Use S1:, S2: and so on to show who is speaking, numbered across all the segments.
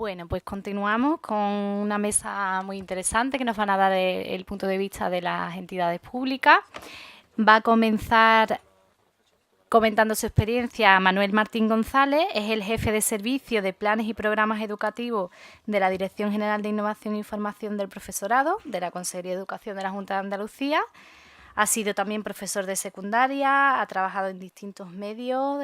S1: Bueno, pues continuamos con una mesa muy interesante que nos van a dar el punto de vista de las entidades públicas. Va a comenzar comentando su experiencia Manuel Martín González, es el jefe de servicio de planes y programas educativos de la Dirección General de Innovación e Información del Profesorado, de la Consejería de Educación de la Junta de Andalucía. Ha sido también profesor de secundaria, ha trabajado en distintos medios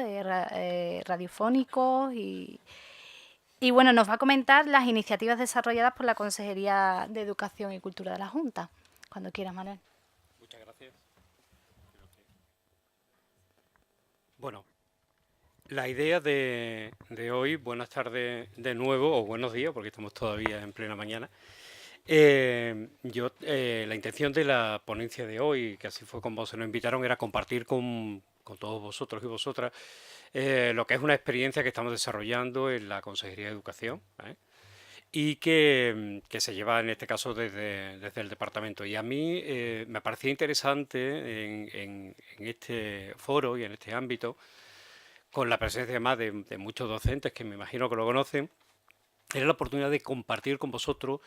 S1: radiofónicos y bueno, nos va a comentar las iniciativas desarrolladas por la Consejería de Educación y Cultura de la Junta. Cuando quieras, Manuel.
S2: Muchas gracias. Bueno, la idea de hoy, buenas tardes de nuevo, o buenos días, porque estamos todavía en plena mañana. La intención de la ponencia de hoy, que así fue como se nos invitaron, era compartir con todos vosotros y vosotras lo que es una experiencia que estamos desarrollando en la Consejería de Educación, ¿eh? Y que se lleva en este caso desde el departamento. Y a mí me parecía interesante en este foro y en este ámbito, con la presencia además de muchos docentes que me imagino que lo conocen, era la oportunidad de compartir con vosotros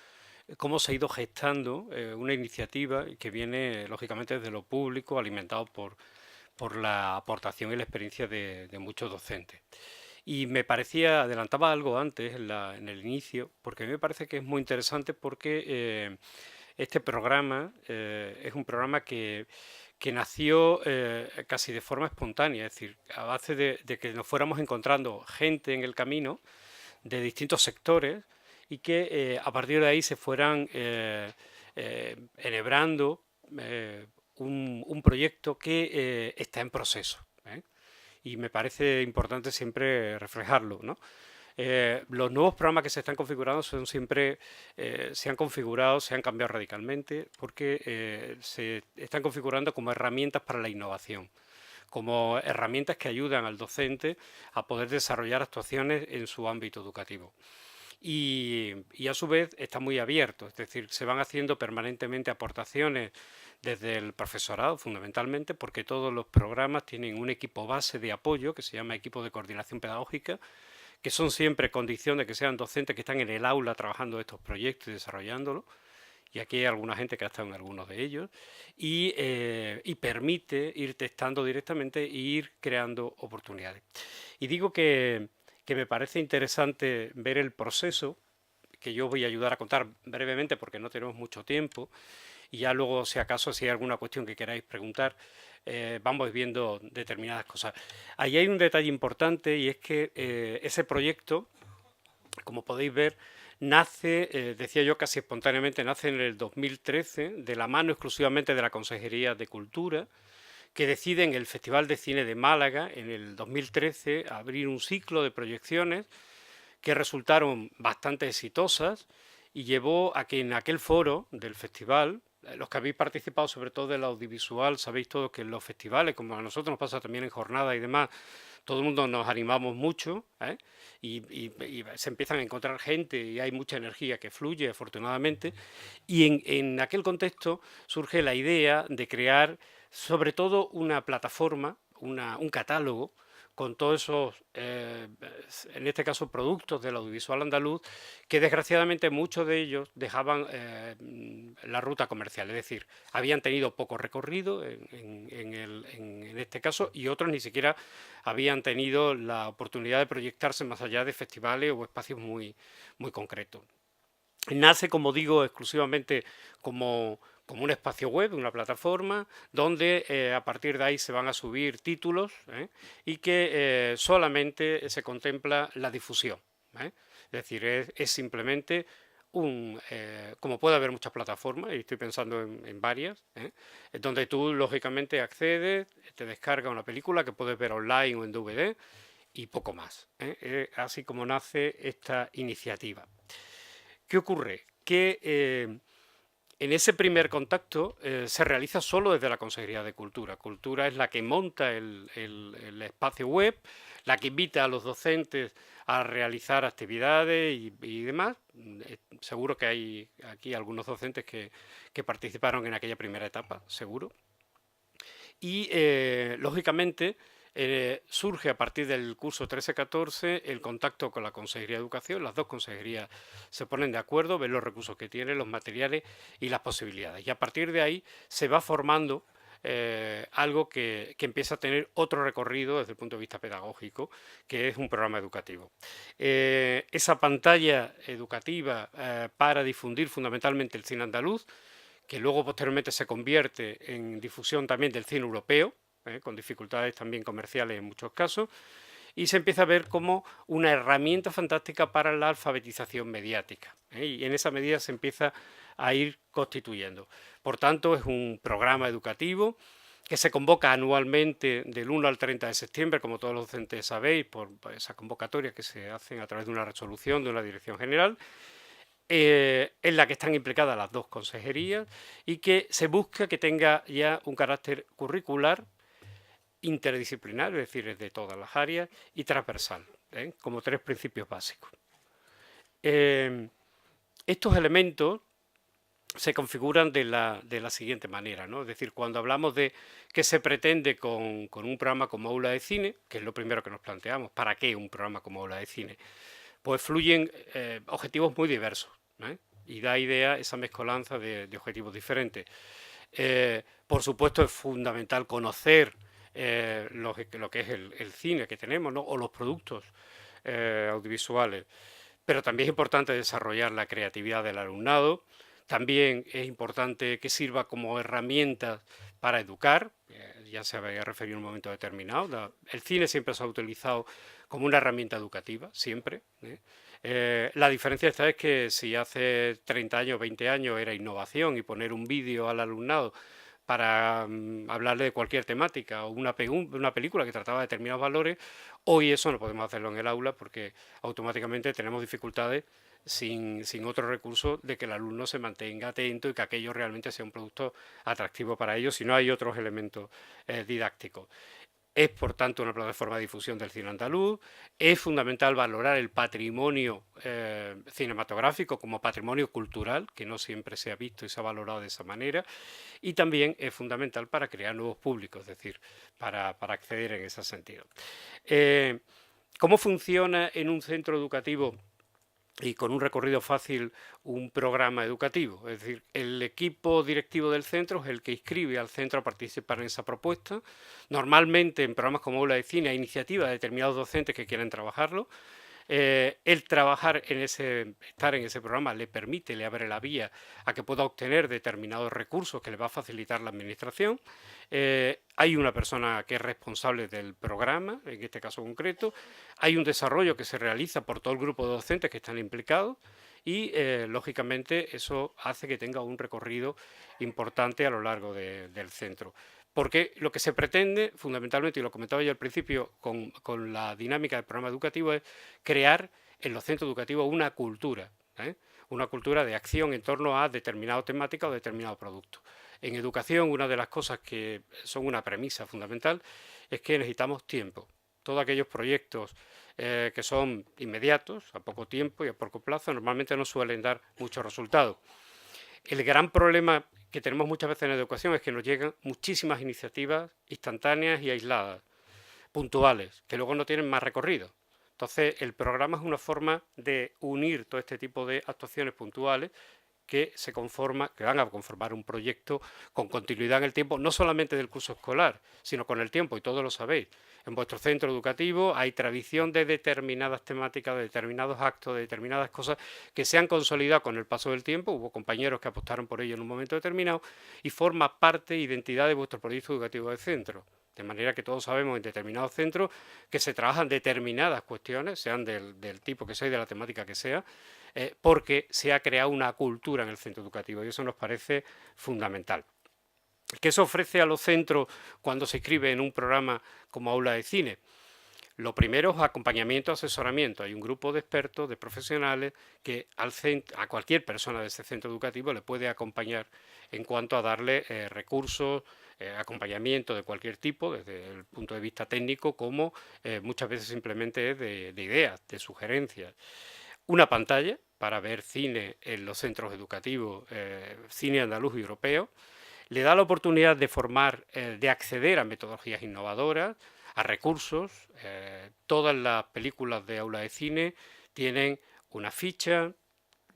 S2: cómo se ha ido gestando una iniciativa que viene lógicamente desde lo público, alimentado por la aportación y la experiencia de muchos docentes. Y me parecía, adelantaba algo antes en el inicio, porque a mí me parece que es muy interesante porque este programa es un programa que nació casi de forma espontánea, es decir, a base de que nos fuéramos encontrando gente en el camino de distintos sectores y que a partir de ahí se fueran enhebrando un proyecto que está en proceso, ¿eh? Y me parece importante siempre reflejarlo, ¿no? Los nuevos programas que se están configurando son siempre, se han configurado, se han cambiado radicalmente porque se están configurando como herramientas para la innovación, como herramientas que ayudan al docente a poder desarrollar actuaciones en su ámbito educativo. Y a su vez está muy abierto, es decir, se van haciendo permanentemente aportaciones desde el profesorado, fundamentalmente, porque todos los programas tienen un equipo base de apoyo que se llama equipo de coordinación pedagógica, que son siempre condición de que sean docentes que están en el aula trabajando estos proyectos y desarrollándolo. Y aquí hay alguna gente que ha estado en algunos de ellos, y permite ir testando directamente e ir creando oportunidades. Y digo que me parece interesante ver el proceso, que yo voy a ayudar a contar brevemente porque no tenemos mucho tiempo, y ya luego, si acaso, si hay alguna cuestión que queráis preguntar, vamos viendo determinadas cosas. Ahí hay un detalle importante y es que ese proyecto, como podéis ver, nace, decía yo casi espontáneamente, nace en el 2013, de la mano exclusivamente de la Consejería de Cultura, que decide en el Festival de Cine de Málaga, en el 2013, abrir un ciclo de proyecciones que resultaron bastante exitosas y llevó a que en aquel foro del festival, los que habéis participado sobre todo del audiovisual, sabéis todos que en los festivales, como a nosotros nos pasa también en jornadas y demás, todo el mundo nos animamos mucho, ¿eh? Y se empiezan a encontrar gente y hay mucha energía que fluye, afortunadamente. Y en aquel contexto surge la idea de crear sobre todo una plataforma, un catálogo, con todos esos, en este caso, productos del audiovisual andaluz, que desgraciadamente muchos de ellos dejaban la ruta comercial, es decir, habían tenido poco recorrido en este caso, y otros ni siquiera habían tenido la oportunidad de proyectarse más allá de festivales o espacios muy concretos. Nace, como digo, exclusivamente como un espacio web, una plataforma, donde a partir de ahí se van a subir títulos, y que solamente se contempla la difusión, ¿eh? Es decir, es simplemente como puede haber muchas plataformas, y estoy pensando en varias, donde tú lógicamente accedes, te descargas una película que puedes ver online o en DVD y poco más, ¿eh? Así como nace esta iniciativa. ¿Qué ocurre? Que en ese primer contacto se realiza solo desde la Consejería de Cultura. Cultura es la que monta espacio web, la que invita a los docentes a realizar actividades y demás. Seguro que hay aquí algunos docentes que participaron en aquella primera etapa, seguro. Y lógicamente surge a partir del curso 13-14 el contacto con la Consejería de Educación. Las dos consejerías se ponen de acuerdo, ven los recursos que tienen, los materiales y las posibilidades. Y a partir de ahí se va formando algo que empieza a tener otro recorrido desde el punto de vista pedagógico, que es un programa educativo. Esa pantalla educativa para difundir fundamentalmente el cine andaluz, que luego posteriormente se convierte en difusión también del cine europeo, con dificultades también comerciales en muchos casos, y se empieza a ver como una herramienta fantástica para la alfabetización mediática, y en esa medida se empieza a ir constituyendo. Por tanto, es un programa educativo que se convoca anualmente del 1 al 30 de septiembre, como todos los docentes sabéis, por esas convocatorias que se hacen a través de una resolución de una dirección general, en la que están implicadas las dos consejerías y que se busca que tenga ya un carácter curricular, interdisciplinar, es decir, es de todas las áreas, y transversal, como tres principios básicos. Estos elementos se configuran de la siguiente manera, ¿no? Es decir, cuando hablamos de qué se pretende con un programa como Aula de Cine, que es lo primero que nos planteamos, ¿para qué un programa como Aula de Cine? Pues fluyen objetivos muy diversos, y da idea esa mezcolanza de objetivos diferentes. Por supuesto, es fundamental conocer lo que es el cine que tenemos, ¿no? O los productos audiovisuales, pero también es importante desarrollar la creatividad del alumnado. También es importante que sirva como herramienta para educar, ya se había referido en un momento determinado. El cine siempre se ha utilizado como una herramienta educativa, siempre. La diferencia esta es que si hace 30 años, 20 años era innovación y poner un vídeo al alumnado para hablarle de cualquier temática o una película que trataba de determinados valores, hoy eso no podemos hacerlo en el aula porque automáticamente tenemos dificultades sin otro recurso de que el alumno se mantenga atento y que aquello realmente sea un producto atractivo para ellos, si no hay otros elementos didácticos. Es, por tanto, una plataforma de difusión del cine andaluz. Es fundamental valorar el patrimonio cinematográfico como patrimonio cultural, que no siempre se ha visto y se ha valorado de esa manera. Y también es fundamental para crear nuevos públicos, es decir, para acceder en ese sentido. ¿Cómo funciona en un centro educativo y con un recorrido fácil un programa educativo? Es decir, el equipo directivo del centro es el que inscribe al centro a participar en esa propuesta. Normalmente en programas como Aula de Cine hay iniciativas de determinados docentes que quieren trabajarlo. El trabajar estar en ese programa le permite, le abre la vía a que pueda obtener determinados recursos que le va a facilitar la administración. Hay una persona que es responsable del programa, en este caso concreto. Hay un desarrollo que se realiza por todo el grupo de docentes que están implicados y, lógicamente, eso hace que tenga un recorrido importante a lo largo del centro. Porque lo que se pretende, fundamentalmente, y lo comentaba yo al principio, con la dinámica del programa educativo, es crear en los centros educativos una cultura de acción en torno a determinada temática o determinado producto. En educación, una de las cosas que son una premisa fundamental es que necesitamos tiempo. Todos aquellos proyectos que son inmediatos, a poco tiempo y a poco plazo, normalmente no suelen dar muchos resultados. El gran problema que tenemos muchas veces en la educación es que nos llegan muchísimas iniciativas instantáneas y aisladas, puntuales, que luego no tienen más recorrido. Entonces, el programa es una forma de unir todo este tipo de actuaciones puntuales que van a conformar un proyecto con continuidad en el tiempo, no solamente del curso escolar, sino con el tiempo, y todos lo sabéis. En vuestro centro educativo hay tradición de determinadas temáticas, de determinados actos, de determinadas cosas que se han consolidado con el paso del tiempo. Hubo compañeros que apostaron por ello en un momento determinado y forma parte, identidad de vuestro proyecto educativo de centro. De manera que todos sabemos en determinados centros que se trabajan determinadas cuestiones, sean del tipo que sea y de la temática que sea, porque se ha creado una cultura en el centro educativo y eso nos parece fundamental. ¿Qué se ofrece a los centros cuando se inscribe en un programa como Aula de Cine? Lo primero es acompañamiento, asesoramiento. Hay un grupo de expertos, de profesionales, que a cualquier persona de ese centro educativo le puede acompañar en cuanto a darle recursos, acompañamiento de cualquier tipo, desde el punto de vista técnico, como muchas veces simplemente es de ideas, de sugerencias. Una pantalla para ver cine en los centros educativos, cine andaluz y europeo. Le da la oportunidad de de acceder a metodologías innovadoras, a recursos. Todas las películas de aula de cine tienen una ficha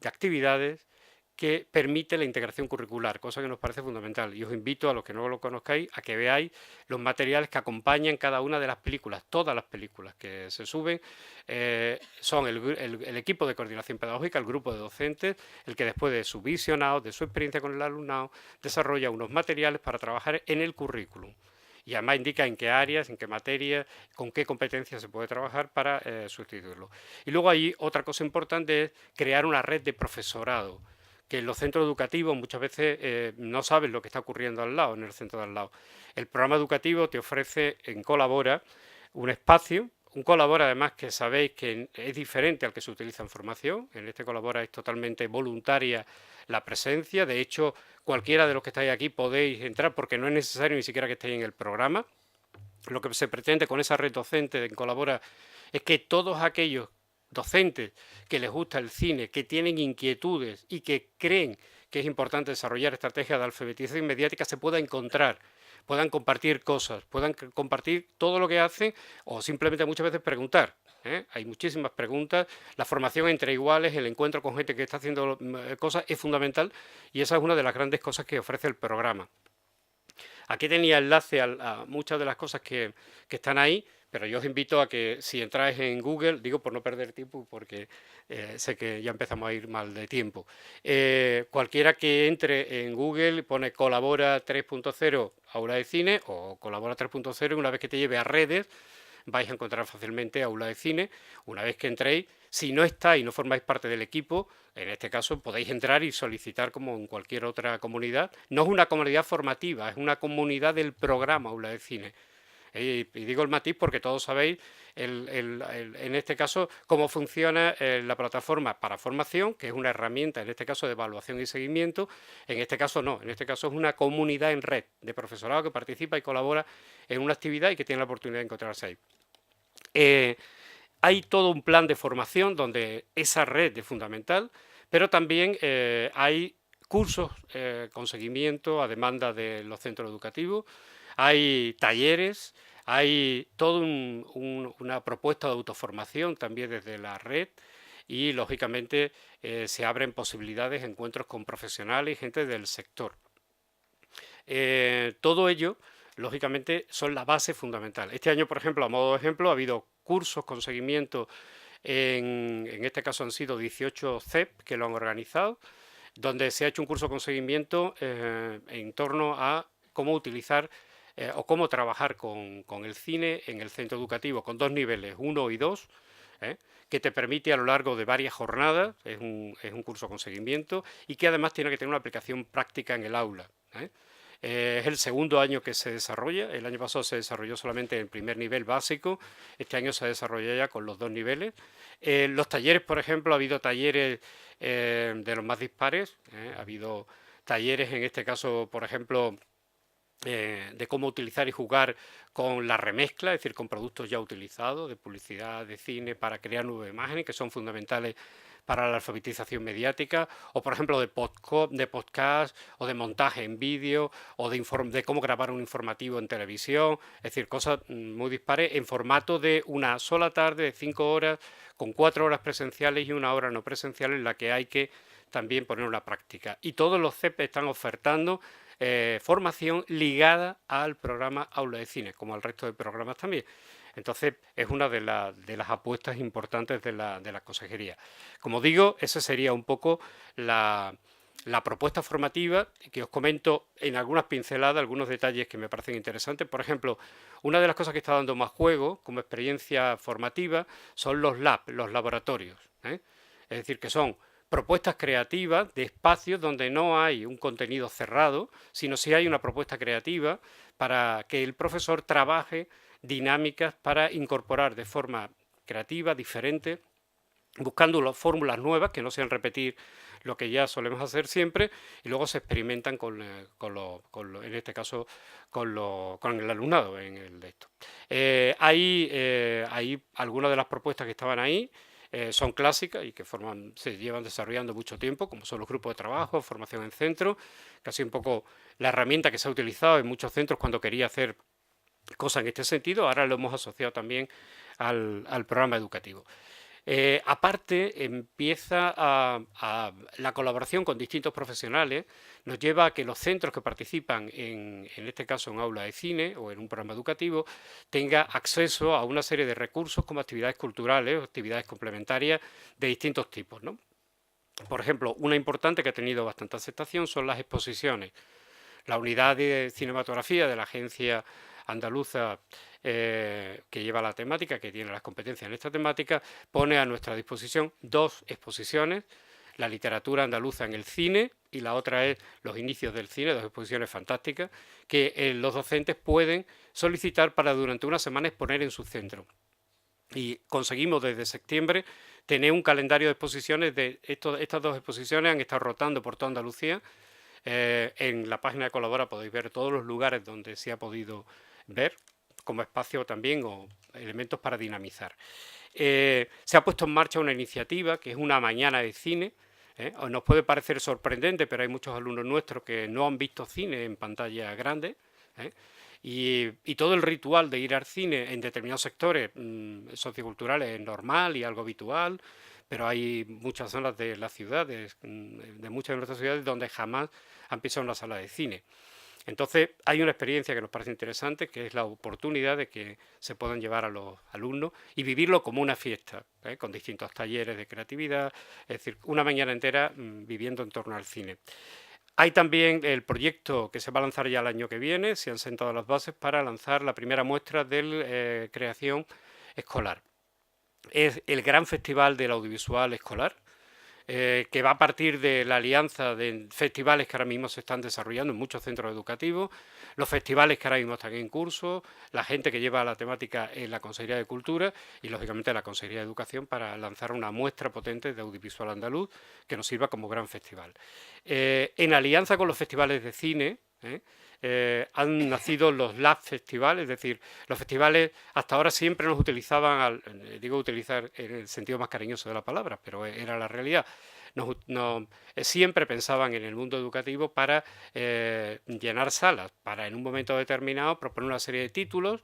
S2: de actividades que permite la integración curricular, cosa que nos parece fundamental. Y os invito a los que no lo conozcáis a que veáis los materiales que acompañan cada una de las películas. Todas las películas que se suben son el equipo de coordinación pedagógica, el grupo de docentes, el que después de su visionado, de su experiencia con el alumnado, desarrolla unos materiales para trabajar en el currículum. Y además indica en qué áreas, en qué materias, con qué competencias se puede trabajar para sustituirlo. Y luego hay otra cosa importante, es crear una red de profesorado, que en los centros educativos muchas veces no sabes lo que está ocurriendo al lado, en el centro de al lado. El programa educativo te ofrece en Colabora un espacio, un Colabora además que sabéis que es diferente al que se utiliza en formación. En este Colabora es totalmente voluntaria la presencia. De hecho, cualquiera de los que estáis aquí podéis entrar porque no es necesario ni siquiera que estéis en el programa. Lo que se pretende con esa red docente en Colabora es que todos aquellos docentes que les gusta el cine, que tienen inquietudes y que creen que es importante desarrollar estrategias de alfabetización mediática se puedan encontrar, puedan compartir cosas, puedan compartir todo lo que hacen o simplemente muchas veces preguntar. Hay muchísimas preguntas, la formación entre iguales, el encuentro con gente que está haciendo cosas es fundamental y esa es una de las grandes cosas que ofrece el programa. Aquí tenía enlace a muchas de las cosas que están ahí, pero yo os invito a que si entráis en Google, digo por no perder tiempo, porque sé que ya empezamos a ir mal de tiempo, cualquiera que entre en Google pone Colabora 3.0 Aula de Cine o Colabora 3.0 y una vez que te lleve a redes, vais a encontrar fácilmente Aula de Cine. Una vez que entréis, si no estáis y no formáis parte del equipo, en este caso podéis entrar y solicitar como en cualquier otra comunidad. No es una comunidad formativa, es una comunidad del programa Aula de Cine. Y digo el matiz porque todos sabéis, en este caso, cómo funciona la plataforma para formación, que es una herramienta, en este caso, de evaluación y seguimiento. En este caso no, en este caso es una comunidad en red de profesorado que participa y colabora en una actividad y que tiene la oportunidad de encontrarse ahí. Hay todo un plan de formación donde esa red es fundamental, pero también hay cursos con seguimiento a demanda de los centros educativos, hay talleres, hay toda una propuesta de autoformación también desde la red y lógicamente se abren posibilidades, encuentros con profesionales y gente del sector. Todo ello, lógicamente, son la base fundamental. Este año, por ejemplo, a modo de ejemplo, ha habido cursos con seguimiento, en este caso han sido 18 CEP que lo han organizado, donde se ha hecho un curso con seguimiento en torno a cómo utilizar o cómo trabajar con el cine en el centro educativo, con dos niveles, 1 y 2, que te permite a lo largo de varias jornadas, es un curso con seguimiento y que además tiene que tener una aplicación práctica en el aula. Es el segundo año que se desarrolla, el año pasado se desarrolló solamente en el primer nivel básico, este año se desarrolla ya con los dos niveles. Los talleres, por ejemplo, ha habido talleres de los más dispares, ha habido talleres en este caso, por ejemplo, de cómo utilizar y jugar con la remezcla, es decir, con productos ya utilizados de publicidad, de cine, para crear nuevas imágenes que son fundamentales para la alfabetización mediática, o por ejemplo de podcast o de montaje en vídeo, o de cómo grabar un informativo en televisión, es decir, cosas muy dispares en formato de una sola tarde de 5 horas, con 4 horas presenciales y 1 hora no presencial en la que hay que también poner una práctica. Y todos los CEP están ofertando formación ligada al programa Aula de Cine, como al resto de programas también. Entonces, es una de las apuestas importantes de la consejería. Como digo, esa sería un poco la propuesta formativa, que os comento en algunas pinceladas, algunos detalles que me parecen interesantes. Por ejemplo, una de las cosas que está dando más juego como experiencia formativa son los los laboratorios. Es decir, que son propuestas creativas de espacios donde no hay un contenido cerrado, sino si hay una propuesta creativa para que el profesor trabaje dinámicas para incorporar de forma creativa, diferente, buscando fórmulas nuevas que no sean repetir lo que ya solemos hacer siempre, y luego se experimentan en este caso con el alumnado en el de esto. Hay algunas de las propuestas que estaban ahí, son clásicas y que se llevan desarrollando mucho tiempo, como son los grupos de trabajo, formación en centro, casi un poco la herramienta que se ha utilizado en muchos centros cuando quería hacer cosa en este sentido. Ahora lo hemos asociado también al programa educativo. Aparte, empieza la colaboración con distintos profesionales, nos lleva a que los centros que participan en este caso en aula de cine o en un programa educativo, tenga acceso a una serie de recursos como actividades culturales o actividades complementarias de distintos tipos, ¿no? Por ejemplo, una importante que ha tenido bastante aceptación son las exposiciones. La unidad de cinematografía de la Agencia Andaluza que lleva la temática, que tiene las competencias en esta temática, pone a nuestra disposición 2 exposiciones, la literatura andaluza en el cine y la otra es los inicios del cine, 2 exposiciones fantásticas que los docentes pueden solicitar para durante una semana exponer en su centro. Y conseguimos desde septiembre tener un calendario de exposiciones estas 2 exposiciones han estado rotando por toda Andalucía. En la página de Colabora podéis ver todos los lugares donde se ha podido ver como espacio también o elementos para dinamizar. Se ha puesto en marcha una iniciativa que es una mañana de cine. Nos puede parecer sorprendente, pero hay muchos alumnos nuestros que no han visto cine en pantalla grande. Y todo el ritual de ir al cine en determinados sectores socioculturales es normal y algo habitual, pero hay muchas zonas de las ciudades, de muchas de nuestras ciudades, donde jamás han pisado una sala de cine. Entonces, hay una experiencia que nos parece interesante, que es la oportunidad de que se puedan llevar a los alumnos y vivirlo como una fiesta, con distintos talleres de creatividad, es decir, una mañana entera viviendo en torno al cine. Hay también el proyecto que se va a lanzar ya el año que viene, se han sentado las bases para lanzar la primera muestra de creación escolar. Es el gran festival del audiovisual escolar, que va a partir de la alianza de festivales que ahora mismo se están desarrollando en muchos centros educativos, los festivales que ahora mismo están en curso, la gente que lleva la temática en la Consejería de Cultura y lógicamente la Consejería de Educación para lanzar una muestra potente de audiovisual andaluz que nos sirva como gran festival. En alianza con los festivales de cine, han nacido los Lab Festivales, es decir, los festivales hasta ahora siempre nos utilizaban, digo utilizar en el sentido más cariñoso de la palabra, pero era la realidad. Siempre pensaban en el mundo educativo para llenar salas, para en un momento determinado proponer una serie de títulos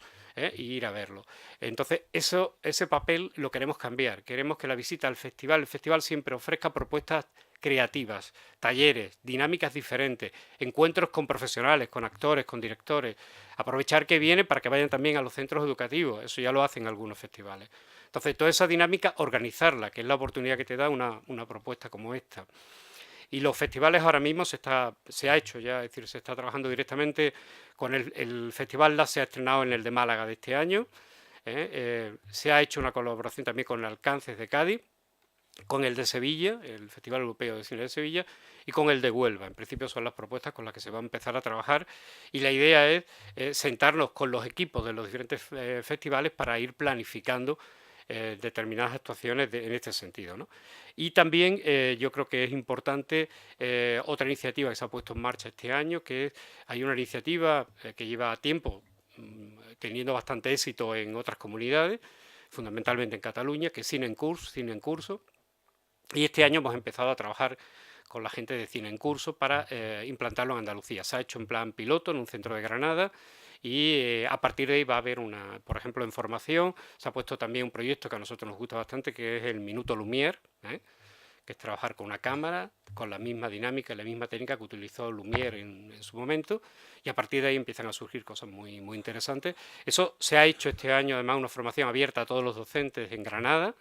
S2: y ir a verlo. Entonces, ese papel lo queremos cambiar. Queremos que la visita al festival, el festival siempre ofrezca propuestas creativas, talleres, dinámicas diferentes, encuentros con profesionales, con actores, con directores, aprovechar que viene para que vayan también a los centros educativos, eso ya lo hacen algunos festivales. Entonces, toda esa dinámica, organizarla, que es la oportunidad que te da una propuesta como esta. Y los festivales ahora mismo se ha hecho ya, es decir, se está trabajando directamente con el Festival LA se ha estrenado en el de Málaga de este año, se ha hecho una colaboración también con el Alcances de Cádiz, con el de Sevilla, el Festival Europeo de Cine de Sevilla, y con el de Huelva. En principio son las propuestas con las que se va a empezar a trabajar y la idea es sentarnos con los equipos de los diferentes festivales para ir planificando determinadas actuaciones en este sentido, ¿no? Y también yo creo que es importante otra iniciativa que se ha puesto en marcha este año, que hay una iniciativa que lleva tiempo teniendo bastante éxito en otras comunidades, fundamentalmente en Cataluña, que es Cine en Curso, y este año hemos empezado a trabajar con la gente de Cine en Curso para implantarlo en Andalucía. Se ha hecho en plan piloto en un centro de Granada y a partir de ahí va a haber por ejemplo, en formación, se ha puesto también un proyecto que a nosotros nos gusta bastante, que es el Minuto Lumière, que es trabajar con una cámara, con la misma dinámica y la misma técnica que utilizó Lumière en su momento, y a partir de ahí empiezan a surgir cosas muy, muy interesantes. Eso se ha hecho este año, además, una formación abierta a todos los docentes en Granada,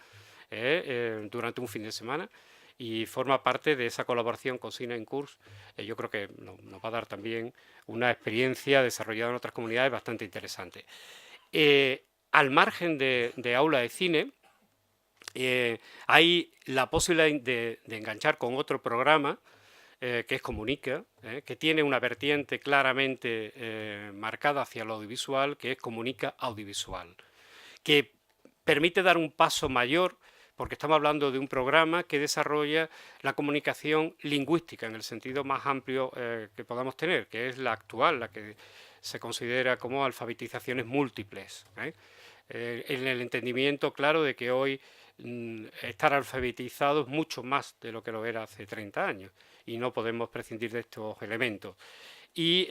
S2: durante un fin de semana y forma parte de esa colaboración con Cine en Curso. Yo creo que nos va a dar también una experiencia desarrollada en otras comunidades bastante interesante. Al margen de aula de cine, hay la posibilidad de enganchar con otro programa que es Comunica, que tiene una vertiente claramente marcada hacia lo audiovisual, que es Comunica Audiovisual, que permite dar un paso mayor porque estamos hablando de un programa que desarrolla la comunicación lingüística en el sentido más amplio que podamos tener, que es la actual, la que se considera como alfabetizaciones múltiples, en el entendimiento claro de que hoy estar alfabetizado es mucho más de lo que lo era hace 30 años y no podemos prescindir de estos elementos. Y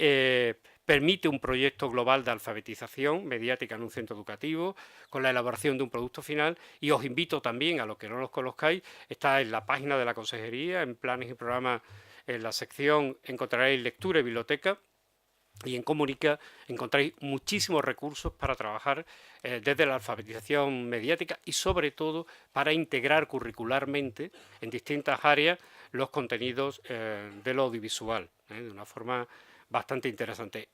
S2: permite un proyecto global de alfabetización mediática en un centro educativo, con la elaboración de un producto final, y os invito también, a los que no los conozcáis, está en la página de la Consejería, en planes y programas, en la sección encontraréis lectura y biblioteca, y en Comunica encontráis muchísimos recursos para trabajar desde la alfabetización mediática y sobre todo para integrar curricularmente en distintas áreas los contenidos de lo audiovisual, de una forma bastante interesante.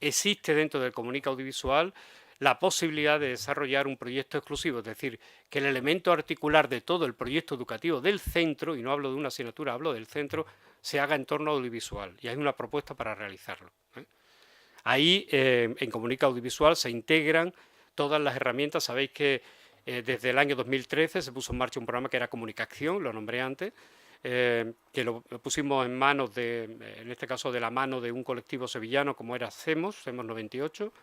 S2: Existe dentro del Comunica Audiovisual la posibilidad de desarrollar un proyecto exclusivo, es decir, que el elemento articular de todo el proyecto educativo del centro, y no hablo de una asignatura, hablo del centro, se haga en torno audiovisual, y hay una propuesta para realizarlo. Ahí, en Comunica Audiovisual, se integran todas las herramientas. Sabéis que desde el año 2013 se puso en marcha un programa que era Comunicación, lo nombré antes, que lo pusimos en manos en este caso de la mano de un colectivo sevillano como era CEMOS 98,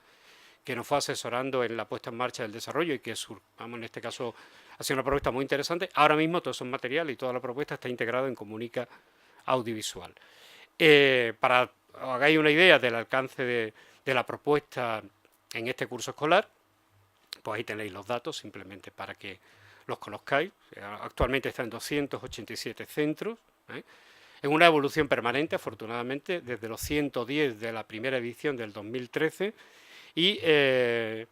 S2: que nos fue asesorando en la puesta en marcha del desarrollo y que en este caso ha sido una propuesta muy interesante. Ahora mismo todos esos materiales y toda la propuesta está integrado en Comunica Audiovisual. Para que os hagáis una idea del alcance de la propuesta en este curso escolar, pues ahí tenéis los datos simplemente para que los conozcáis. Actualmente está en 287 centros, en una evolución permanente, afortunadamente, desde los 110 de la primera edición del 2013 y en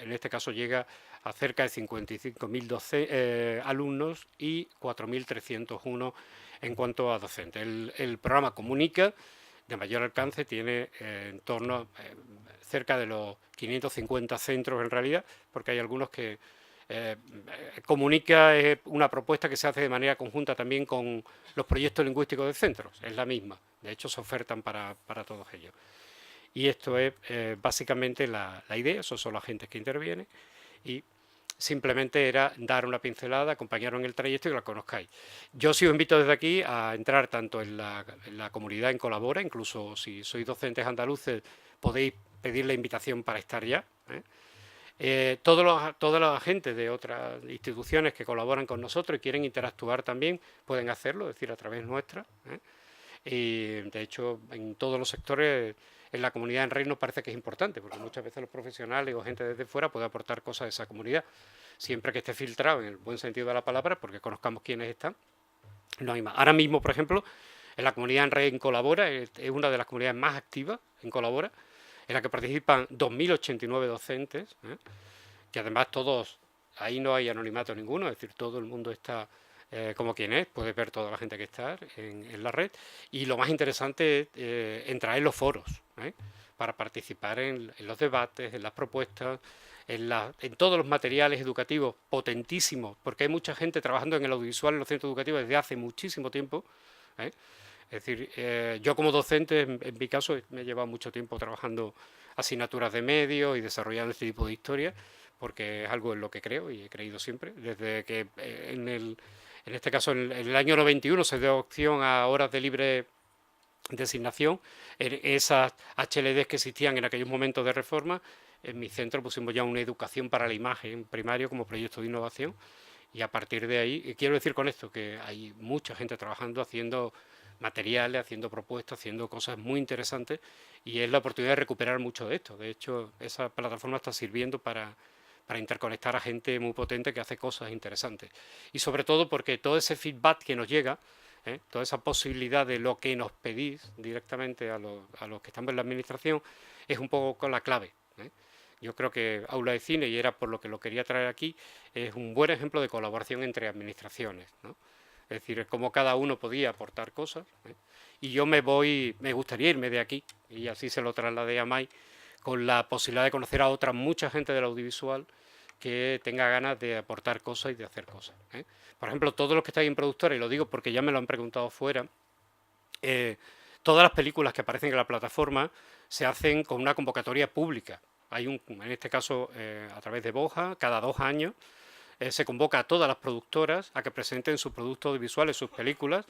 S2: este caso llega a cerca de 55.000 alumnos y 4.301 en cuanto a docentes. El programa Comunica, de mayor alcance, tiene en torno cerca de los 550 centros en realidad, porque hay algunos que Comunica es una propuesta que se hace de manera conjunta también con los proyectos lingüísticos de centros, es la misma, de hecho se ofertan para todos ellos. Y esto es básicamente la idea, esos son los agentes que intervienen y simplemente era dar una pincelada, acompañaros en el trayecto y que la conozcáis. Yo sí os invito desde aquí a entrar tanto en la comunidad en Colabora, incluso si sois docentes andaluces podéis pedir la invitación para estar ya. Todos los agentes de otras instituciones que colaboran con nosotros y quieren interactuar también pueden hacerlo, es decir, a través nuestra. Y de hecho en todos los sectores en la comunidad en red nos parece que es importante, porque muchas veces los profesionales o gente desde fuera puede aportar cosas a esa comunidad, siempre que esté filtrado en el buen sentido de la palabra, porque conozcamos quiénes están. No hay más. Ahora mismo, por ejemplo, en la comunidad en red en Colabora, es una de las comunidades más activas en Colabora, en la que participan 2.089 docentes, que además todos, ahí no hay anonimato ninguno, es decir, todo el mundo está como quien es, puedes ver toda la gente que está en la red, y lo más interesante es entrar en los foros, para participar en los debates, en las propuestas, en todos los materiales educativos potentísimos, porque hay mucha gente trabajando en el audiovisual en los centros educativos desde hace muchísimo tiempo. Es decir, yo como docente, en mi caso, me he llevado mucho tiempo trabajando asignaturas de medios y desarrollando este tipo de historias, porque es algo en lo que creo y he creído siempre, desde que en este caso en el año 91 se dio opción a horas de libre designación, esas HLDs que existían en aquellos momentos de reforma, en mi centro pusimos ya una educación para la imagen primario como proyecto de innovación y a partir de ahí, quiero decir con esto que hay mucha gente trabajando, haciendo materiales, haciendo propuestas, haciendo cosas muy interesantes y es la oportunidad de recuperar mucho de esto. De hecho, esa plataforma está sirviendo para interconectar a gente muy potente que hace cosas interesantes. Y sobre todo porque todo ese feedback que nos llega, toda esa posibilidad de lo que nos pedís directamente a los que estamos en la administración, es un poco la clave. Yo creo que Aula de Cine, y era por lo que lo quería traer aquí, es un buen ejemplo de colaboración entre administraciones, Es decir, es como cada uno podía aportar cosas. Y yo me gustaría irme de aquí, y así se lo trasladé a Mai, con la posibilidad de conocer a otra mucha gente del audiovisual que tenga ganas de aportar cosas y de hacer cosas. Por ejemplo, todos los que estáis en productora, y lo digo porque ya me lo han preguntado fuera, todas las películas que aparecen en la plataforma se hacen con una convocatoria pública. En este caso, a través de Boja, cada 2 años, se convoca a todas las productoras a que presenten sus productos audiovisuales, sus películas.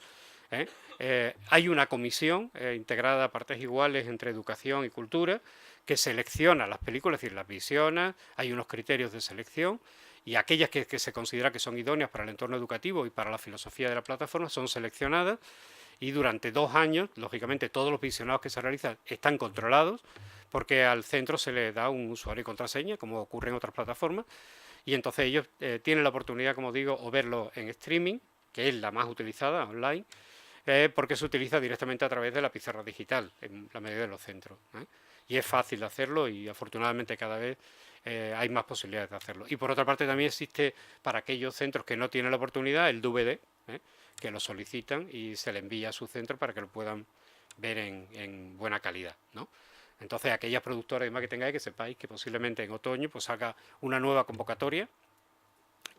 S2: Hay una comisión integrada a partes iguales entre educación y cultura que selecciona las películas, es decir, las visiona, hay unos criterios de selección y aquellas que se considera que son idóneas para el entorno educativo y para la filosofía de la plataforma son seleccionadas Y durante 2 años, lógicamente, todos los visionados que se realizan están controlados, porque al centro se le da un usuario y contraseña, como ocurre en otras plataformas, y entonces ellos tienen la oportunidad, como digo, o verlo en streaming, que es la más utilizada online, porque se utiliza directamente a través de la pizarra digital en la mayoría de los centros. Y es fácil de hacerlo y afortunadamente cada vez hay más posibilidades de hacerlo. Y por otra parte también existe para aquellos centros que no tienen la oportunidad el DVD, que lo solicitan y se le envía a su centro para que lo puedan ver en buena calidad, ¿no? Entonces, aquellas productoras y demás que tengáis, que sepáis que posiblemente en otoño pues salga una nueva convocatoria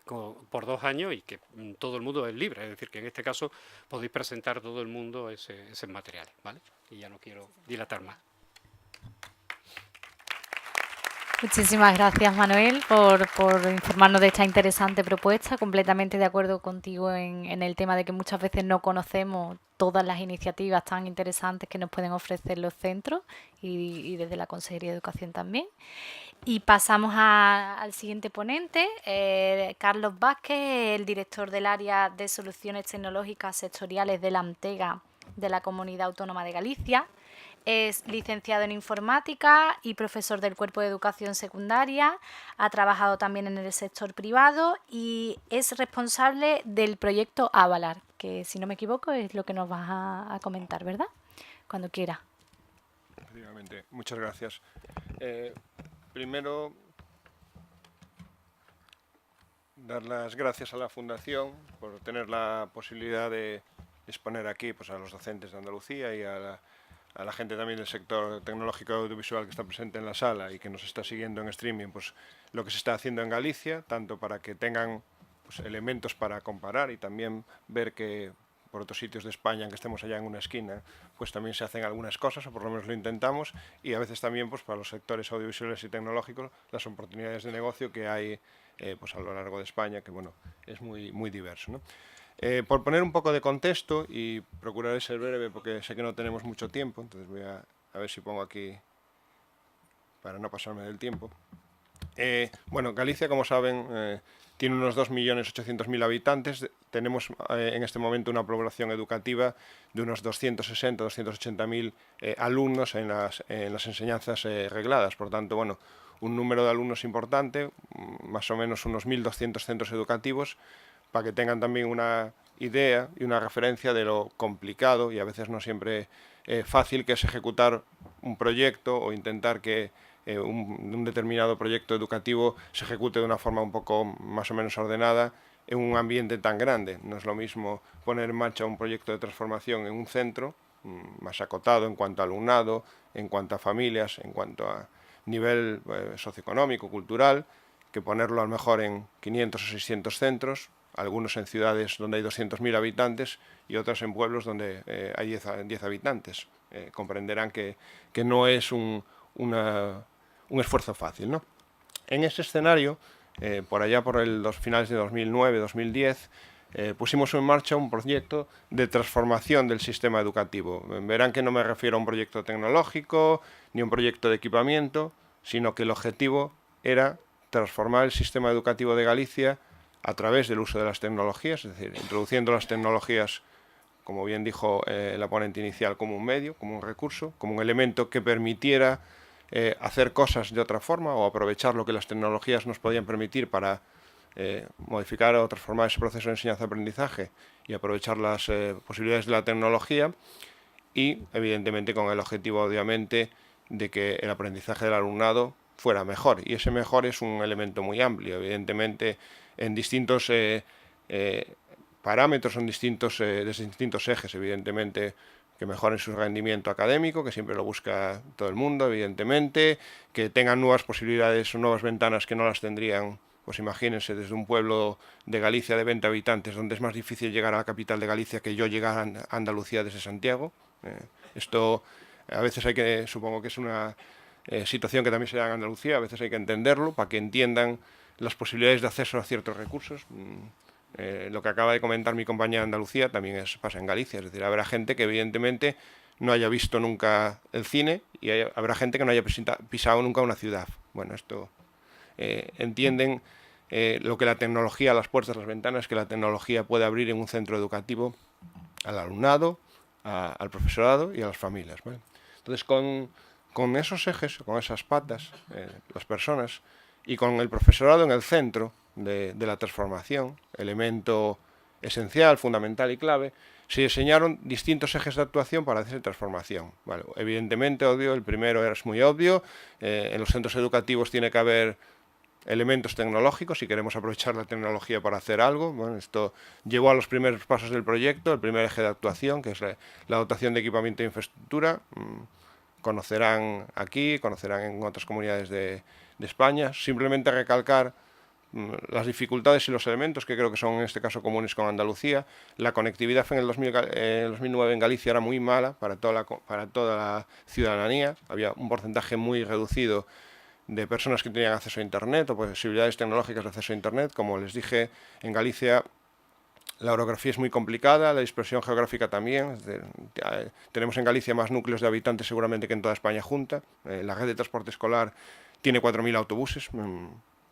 S2: por 2 años y que todo el mundo es libre, es decir, que en este caso podéis presentar todo el mundo ese material, ¿vale? Y ya no quiero dilatar más.
S1: Muchísimas gracias, Manuel, por informarnos de esta interesante propuesta. Completamente de acuerdo contigo en el tema de que muchas veces no conocemos todas las iniciativas tan interesantes que nos pueden ofrecer los centros y desde la Consejería de Educación también. Y pasamos al siguiente ponente, Carlos Vázquez, el director del área de soluciones tecnológicas sectoriales de la AMTEGA de la Comunidad Autónoma de Galicia. Es licenciado en informática y profesor del Cuerpo de Educación Secundaria. Ha trabajado también en el sector privado y es responsable del proyecto Avalar, que si no me equivoco es lo que nos vas a comentar, ¿verdad? Cuando quiera.
S3: Efectivamente, muchas gracias. Primero, dar las gracias a la Fundación por tener la posibilidad de exponer aquí pues, a los docentes de Andalucía y a la gente también del sector tecnológico audiovisual que está presente en la sala y que nos está siguiendo en streaming, pues lo que se está haciendo en Galicia, tanto para que tengan pues, elementos para comparar y también ver que por otros sitios de España, aunque estemos allá en una esquina, pues también se hacen algunas cosas, o por lo menos lo intentamos, y a veces también pues para los sectores audiovisuales y tecnológicos las oportunidades de negocio que hay pues a lo largo de España, que bueno, es muy diverso, ¿no? Por poner un poco de contexto, y procuraré ser breve porque sé que no tenemos mucho tiempo, entonces voy a ver si pongo aquí para no pasarme del tiempo. Bueno, Galicia, como saben, tiene unos 2.800.000 habitantes. Tenemos en este momento una población educativa de unos 260, 280.000 alumnos en las enseñanzas regladas. Por tanto, bueno, un número de alumnos importante, más o menos unos 1.200 centros educativos, para que tengan también una idea y una referencia de lo complicado y a veces no siempre fácil que es ejecutar un proyecto o intentar que un determinado proyecto educativo se ejecute de una forma un poco más o menos ordenada en un ambiente tan grande. No es lo mismo poner en marcha un proyecto de transformación en un centro más acotado en cuanto a alumnado, en cuanto a familias, en cuanto a nivel socioeconómico, cultural, que ponerlo a lo mejor en 500 o 600 centros, algunos en ciudades donde hay 200.000 habitantes y otras en pueblos donde hay 10 habitantes. Comprenderán que no es un esfuerzo fácil, ¿no? En ese escenario, por allá por los finales de 2009-2010, pusimos en marcha un proyecto de transformación del sistema educativo. Verán que no me refiero a un proyecto tecnológico ni a un proyecto de equipamiento, sino que el objetivo era transformar el sistema educativo de Galicia a través del uso de las tecnologías, es decir, introduciendo las tecnologías, como bien dijo la ponente inicial, como un medio, como un recurso, como un elemento que permitiera hacer cosas de otra forma o aprovechar lo que las tecnologías nos podían permitir para modificar o transformar ese proceso de enseñanza-aprendizaje y aprovechar las posibilidades de la tecnología y, evidentemente, con el objetivo, obviamente, de que el aprendizaje del alumnado fuera mejor. Y ese mejor es un elemento muy amplio, evidentemente, en distintos parámetros, desde distintos ejes, evidentemente, que mejoren su rendimiento académico, que siempre lo busca todo el mundo, evidentemente, que tengan nuevas posibilidades o nuevas ventanas que no las tendrían, pues imagínense, desde un pueblo de Galicia de 20 habitantes, donde es más difícil llegar a la capital de Galicia que yo llegar a Andalucía desde Santiago. Esto a veces supongo que es una situación que también se da en Andalucía, a veces hay que entenderlo para que entiendan las posibilidades de acceso a ciertos recursos. Lo que acaba de comentar mi compañera de Andalucía también pasa en Galicia, es decir, habrá gente que evidentemente no haya visto nunca el cine y habrá gente que no haya pisado nunca una ciudad. Bueno, esto entienden lo que la tecnología, las puertas, las ventanas que la tecnología puede abrir en un centro educativo al alumnado, al profesorado y a las familias, ¿vale? Entonces, con esos ejes, con esas patas, las personas, y con el profesorado en el centro de la transformación, elemento esencial, fundamental y clave, se diseñaron distintos ejes de actuación para hacer transformación. Vale, evidentemente, el primero es muy obvio, en los centros educativos tiene que haber elementos tecnológicos si queremos aprovechar la tecnología para hacer algo. Bueno, esto llevó a los primeros pasos del proyecto, el primer eje de actuación, que es la dotación de equipamiento e infraestructura. Conocerán aquí, conocerán en otras comunidades de España. Simplemente recalcar las dificultades y los elementos que creo que son en este caso comunes con Andalucía. La conectividad en el 2009 en Galicia era muy mala para toda la ciudadanía. Había un porcentaje muy reducido de personas que tenían acceso a Internet o posibilidades tecnológicas de acceso a Internet. Como les dije, en Galicia la orografía es muy complicada, la dispersión geográfica también. Tenemos en Galicia más núcleos de habitantes seguramente que en toda España junta. La red de transporte escolar tiene 4.000 autobuses.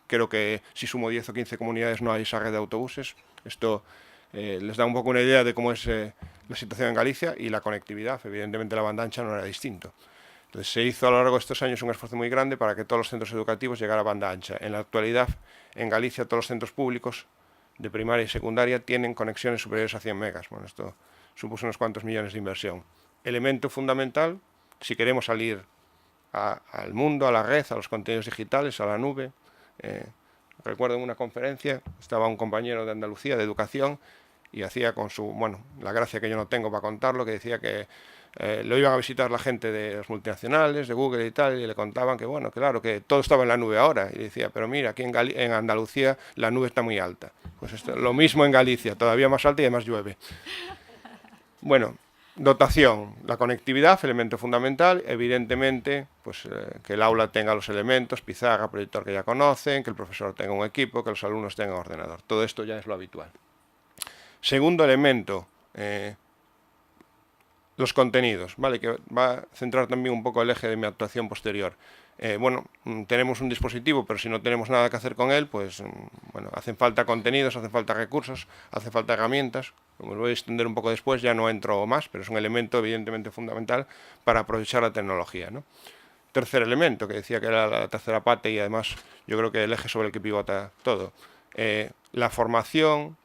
S3: Creo que si sumo 10 o 15 comunidades no hay esa red de autobuses. Esto les da un poco una idea de cómo es la situación en Galicia, y la conectividad. Evidentemente la banda ancha no era distinto. Entonces se hizo a lo largo de estos años un esfuerzo muy grande para que todos los centros educativos llegaran a banda ancha. En la actualidad, en Galicia, todos los centros públicos de primaria y secundaria tienen conexiones superiores a 100 megas. Bueno, esto supuso unos cuantos millones de inversión. Elemento fundamental si queremos salir al mundo, a la red, a los contenidos digitales, a la nube. Recuerdo en una conferencia, estaba un compañero de Andalucía, de educación, y hacía con la gracia que yo no tengo para contarlo, que decía que lo iban a visitar la gente de las multinacionales, de Google y tal, y le contaban que, bueno, claro, que todo estaba en la nube ahora. Y decía, pero mira, aquí en Andalucía la nube está muy alta. Pues lo mismo en Galicia, todavía más alta y además llueve. Bueno, dotación, la conectividad, elemento fundamental. Evidentemente, pues que el aula tenga los elementos, pizarra, proyector que ya conocen, que el profesor tenga un equipo, que los alumnos tengan ordenador. Todo esto ya es lo habitual. Segundo elemento, los contenidos, ¿vale? Que va a centrar también un poco el eje de mi actuación posterior. Tenemos un dispositivo, pero si no tenemos nada que hacer con él, pues hacen falta contenidos, hacen falta recursos, hace falta herramientas. Como os voy a extender un poco después, ya no entro más, pero es un elemento evidentemente fundamental para aprovechar la tecnología, ¿no? Tercer elemento, que decía que era la tercera pata, y además yo creo que el eje sobre el que pivota todo. La formación,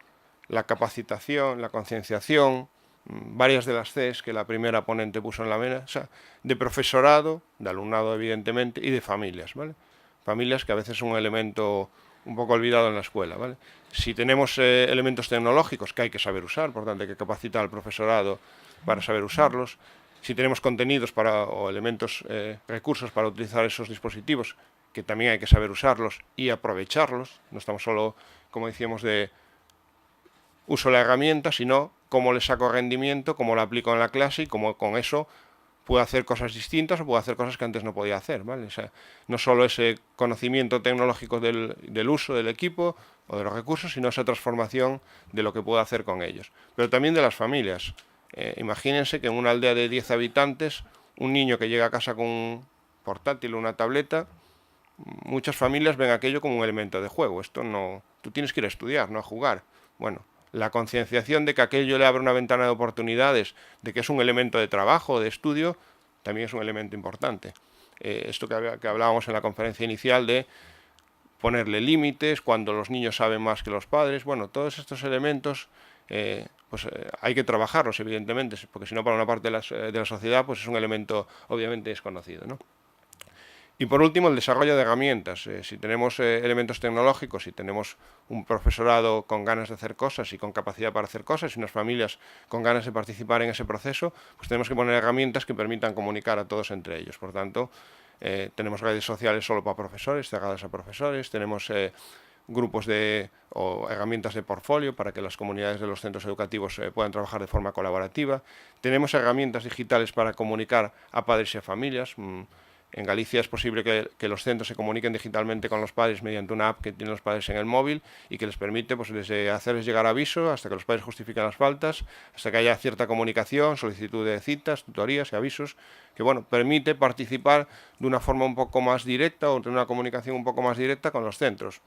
S3: la capacitación, la concienciación, varias de las Cs que la primera ponente puso en la mesa, de profesorado, de alumnado evidentemente, y de familias, ¿vale? Familias que a veces son un elemento un poco olvidado en la escuela, ¿vale? Si tenemos elementos tecnológicos que hay que saber usar, por tanto hay que capacitar al profesorado para saber usarlos. Si tenemos contenidos o elementos, recursos para utilizar esos dispositivos, que también hay que saber usarlos y aprovecharlos. No estamos solo, como decíamos, de uso la herramienta, sino cómo le saco rendimiento, cómo la aplico en la clase y cómo con eso puedo hacer cosas distintas o puedo hacer cosas que antes no podía hacer, ¿vale? O sea, no solo ese conocimiento tecnológico del uso del equipo o de los recursos, sino esa transformación de lo que puedo hacer con ellos. Pero también de las familias. Imagínense que en una aldea de 10 habitantes, un niño que llega a casa con un portátil o una tableta, muchas familias ven aquello como un elemento de juego. Esto no, tú tienes que ir a estudiar, no a jugar. Bueno, la concienciación de que aquello le abre una ventana de oportunidades, de que es un elemento de trabajo, de estudio, también es un elemento importante. Esto que hablábamos en la conferencia inicial de ponerle límites, cuando los niños saben más que los padres. Bueno, todos estos elementos hay que trabajarlos, evidentemente, porque si no, para una parte de la sociedad pues es un elemento obviamente desconocido, ¿no? Y por último, el desarrollo de herramientas. Si tenemos elementos tecnológicos, si tenemos un profesorado con ganas de hacer cosas y con capacidad para hacer cosas, y unas familias con ganas de participar en ese proceso, pues tenemos que poner herramientas que permitan comunicar a todos entre ellos. Por tanto, tenemos redes sociales solo para profesores, cerradas a profesores, tenemos grupos o herramientas de portfolio para que las comunidades de los centros educativos puedan trabajar de forma colaborativa. Tenemos herramientas digitales para comunicar a padres y a familias. En Galicia es posible que los centros se comuniquen digitalmente con los padres mediante una app que tienen los padres en el móvil y que les permite pues, desde hacerles llegar aviso hasta que los padres justifiquen las faltas, hasta que haya cierta comunicación, solicitud de citas, tutorías y avisos, que bueno, permite participar de una forma un poco más directa o de una comunicación un poco más directa con los centros.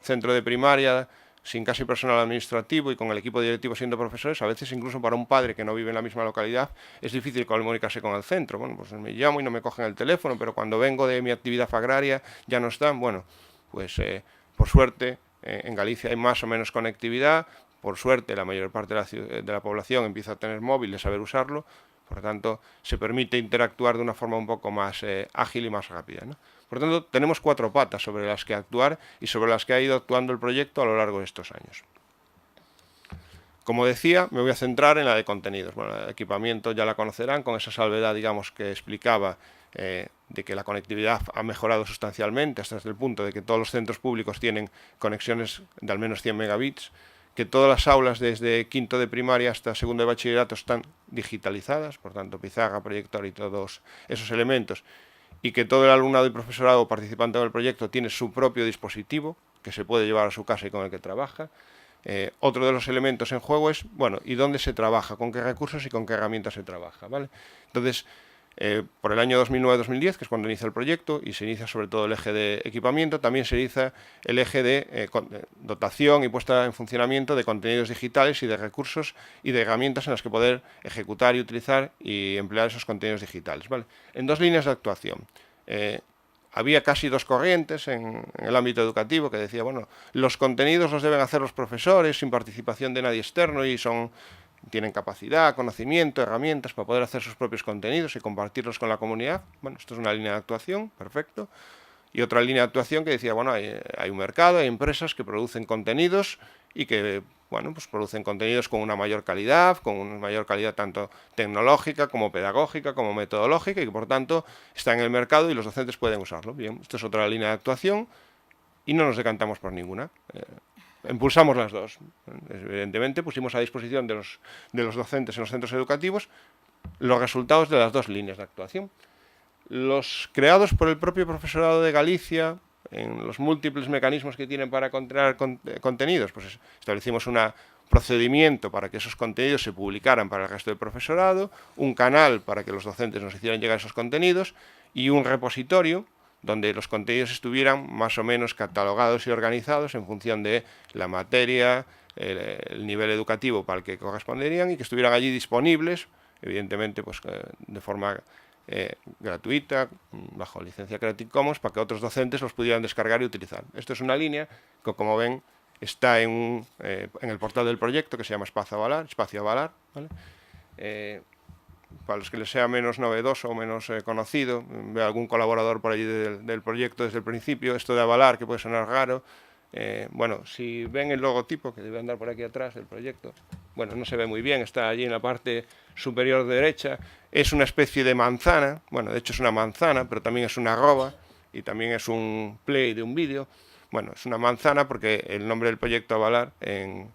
S3: Centro de primaria sin casi personal administrativo y con el equipo directivo siendo profesores, a veces incluso para un padre que no vive en la misma localidad es difícil comunicarse con el centro. Bueno, pues me llamo y no me cogen el teléfono, pero cuando vengo de mi actividad agraria ya no están. Bueno, pues por suerte en Galicia hay más o menos conectividad, por suerte la mayor parte de la población empieza a tener móvil, de saber usarlo, por lo tanto se permite interactuar de una forma un poco más ágil y más rápida, ¿no? Por lo tanto, tenemos 4 patas sobre las que actuar y sobre las que ha ido actuando el proyecto a lo largo de estos años. Como decía, me voy a centrar en la de contenidos. Bueno, el equipamiento ya la conocerán, con esa salvedad, digamos, que explicaba de que la conectividad ha mejorado sustancialmente hasta el punto de que todos los centros públicos tienen conexiones de al menos 100 megabits, que todas las aulas desde quinto de primaria hasta segundo de bachillerato están digitalizadas, por tanto, pizarra, proyector y todos esos elementos, y que todo el alumnado y profesorado participante del proyecto tiene su propio dispositivo que se puede llevar a su casa y con el que trabaja. Otro de los elementos en juego es, bueno, ¿y dónde se trabaja? ¿Con qué recursos y con qué herramientas se trabaja? ¿Vale? Entonces, por el año 2009-2010, que es cuando inicia el proyecto, y se inicia sobre todo el eje de equipamiento, también se inicia el eje de dotación y puesta en funcionamiento de contenidos digitales y de recursos y de herramientas en las que poder ejecutar y utilizar y emplear esos contenidos digitales, ¿vale? En 2 líneas de actuación. Había casi 2 corrientes en el ámbito educativo que decía, bueno, los contenidos los deben hacer los profesores sin participación de nadie externo y tienen capacidad, conocimiento, herramientas para poder hacer sus propios contenidos y compartirlos con la comunidad. Bueno, esto es una línea de actuación, perfecto. Y otra línea de actuación que decía, bueno, hay un mercado, hay empresas que producen contenidos y que, bueno, pues producen contenidos con una mayor calidad tanto tecnológica como pedagógica, como metodológica, y que por tanto está en el mercado y los docentes pueden usarlo. Bien, esto es otra línea de actuación y no nos decantamos por ninguna. Impulsamos las dos. Evidentemente pusimos a disposición de los docentes en los centros educativos los resultados de las 2 líneas de actuación. Los creados por el propio profesorado de Galicia, en los múltiples mecanismos que tienen para encontrar contenidos, pues establecimos un procedimiento para que esos contenidos se publicaran para el resto del profesorado, un canal para que los docentes nos hicieran llegar esos contenidos y un repositorio donde los contenidos estuvieran más o menos catalogados y organizados en función de la materia, el nivel educativo para el que corresponderían y que estuvieran allí disponibles, evidentemente pues de forma gratuita, bajo licencia Creative Commons, para que otros docentes los pudieran descargar y utilizar. Esto es una línea que, como ven, está en el portal del proyecto, que se llama Espacio Avalar, ¿vale? Para los que les sea menos novedoso o menos conocido, veo algún colaborador por allí del proyecto desde el principio, esto de avalar, que puede sonar raro. Bueno, si ven el logotipo, que debe andar por aquí atrás del proyecto, bueno, no se ve muy bien, está allí en la parte superior derecha, es una especie de manzana, bueno, de hecho es una manzana, pero también es una arroba y también es un play de un vídeo. Bueno, es una manzana porque el nombre del proyecto Avalar en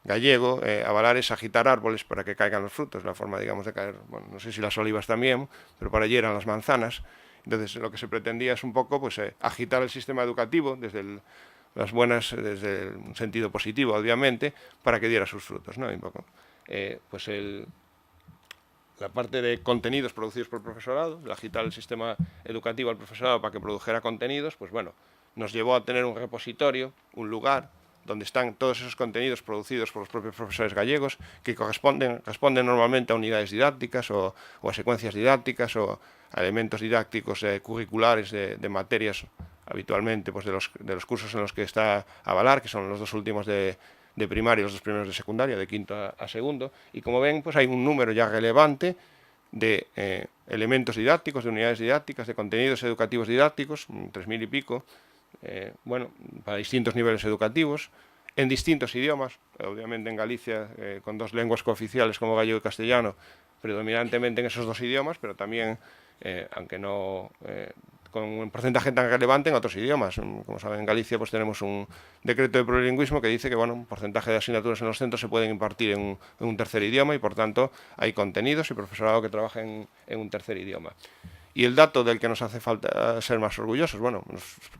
S3: gallego, avalar es agitar árboles para que caigan los frutos, la forma, digamos, de caer, bueno, no sé si las olivas también, pero por allí eran las manzanas. Entonces lo que se pretendía es un poco pues agitar el sistema educativo desde desde un sentido positivo, obviamente, para que diera sus frutos, ¿no? Y un poco, pues la parte de contenidos producidos por el profesorado, el agitar el sistema educativo al profesorado para que produjera contenidos, pues bueno, nos llevó a tener un repositorio, un lugar donde están todos esos contenidos producidos por los propios profesores gallegos, que responden normalmente a unidades didácticas o a secuencias didácticas o a elementos didácticos curriculares de materias habitualmente pues de los cursos en los que está Avalar, que son los 2 últimos de primaria y los 2 primeros de secundaria, de quinto a segundo, y como ven, pues hay un número ya relevante de elementos didácticos, de unidades didácticas, de contenidos educativos didácticos, 3.000 y pico, bueno, para distintos niveles educativos, en distintos idiomas, obviamente en Galicia con 2 lenguas cooficiales como gallego y castellano, predominantemente en esos 2 idiomas, pero también, aunque no con un porcentaje tan relevante, en otros idiomas. Como saben, en Galicia pues tenemos un decreto de plurilingüismo que dice que bueno, un porcentaje de asignaturas en los centros se pueden impartir en un tercer idioma y por tanto hay contenidos y profesorado que trabaja en un tercer idioma. Y el dato del que nos hace falta ser más orgullosos, bueno,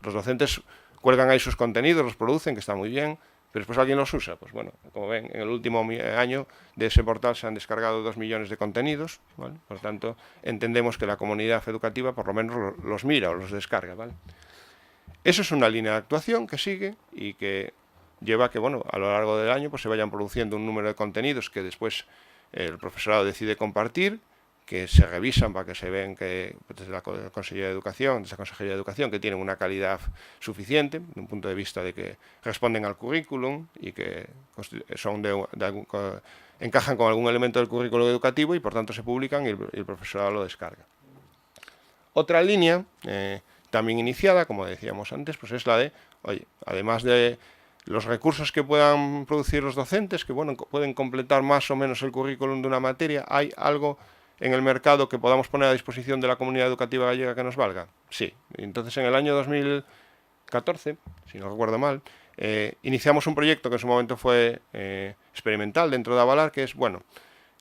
S3: los docentes cuelgan ahí sus contenidos, los producen, que está muy bien, pero después alguien los usa. Pues bueno, como ven, en el último año de ese portal se han descargado 2 millones de contenidos, ¿vale? Por tanto, entendemos que la comunidad educativa por lo menos los mira o los descarga, ¿vale? Eso es una línea de actuación que sigue y que lleva a que, bueno, a lo largo del año pues se vayan produciendo un número de contenidos que después el profesorado decide compartir, que se revisan para que se vean que desde la Consejería de Educación, que tienen una calidad suficiente, desde un punto de vista de que responden al currículum y que son encajan con algún elemento del currículum educativo y por tanto se publican y el profesorado lo descarga. Otra línea también iniciada, como decíamos antes, pues es la de, oye, además de los recursos que puedan producir los docentes, que bueno, pueden completar más o menos el currículum de una materia, ¿hay algo en el mercado que podamos poner a disposición de la comunidad educativa gallega que nos valga? Sí. Entonces, en el año 2014, si no recuerdo mal, iniciamos un proyecto que en su momento fue experimental dentro de Avalar, que es, bueno,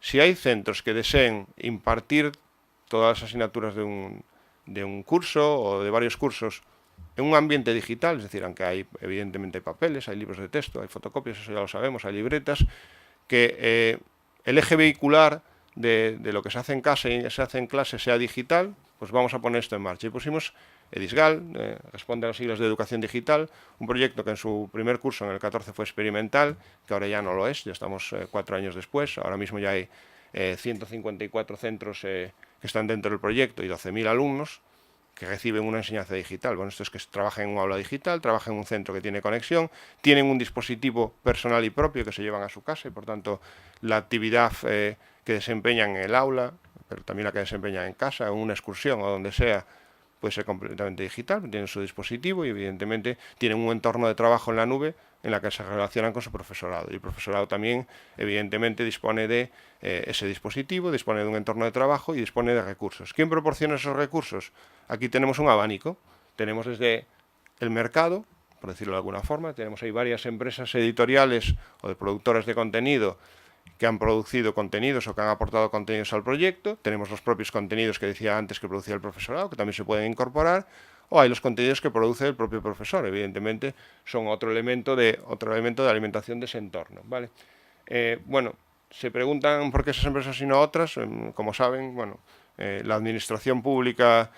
S3: si hay centros que deseen impartir todas las asignaturas de un curso o de varios cursos en un ambiente digital, es decir, aunque evidentemente hay papeles, hay libros de texto, hay fotocopias, eso ya lo sabemos, hay libretas, que el eje vehicular de lo que se hace en casa y se hace en clase sea digital, pues vamos a poner esto en marcha. Y pusimos EDISGAL, responde a las siglas de educación digital, un proyecto que en su primer curso, en el 14, fue experimental, que ahora ya no lo es, ya estamos 4 años después, ahora mismo ya hay 154 centros que están dentro del proyecto y 12.000 alumnos que reciben una enseñanza digital. Bueno, esto es que trabajan en un aula digital, trabajan en un centro que tiene conexión, tienen un dispositivo personal y propio que se llevan a su casa y por tanto la actividad que desempeñan en el aula, pero también la que desempeñan en casa, en una excursión o donde sea, puede ser completamente digital, tienen su dispositivo y evidentemente tienen un entorno de trabajo en la nube en la que se relacionan con su profesorado. Y el profesorado también, evidentemente, dispone de ese dispositivo, dispone de un entorno de trabajo y dispone de recursos. ¿Quién proporciona esos recursos? Aquí tenemos un abanico. Tenemos desde el mercado, por decirlo de alguna forma, tenemos ahí varias empresas editoriales o de productoras de contenido que han producido contenidos o que han aportado contenidos al proyecto. Tenemos los propios contenidos que decía antes que producía el profesorado, que también se pueden incorporar. O hay los contenidos que produce el propio profesor, evidentemente son otro elemento de alimentación de ese entorno, ¿vale? Bueno, se preguntan por qué esas empresas y no otras. Como saben, bueno, la administración pública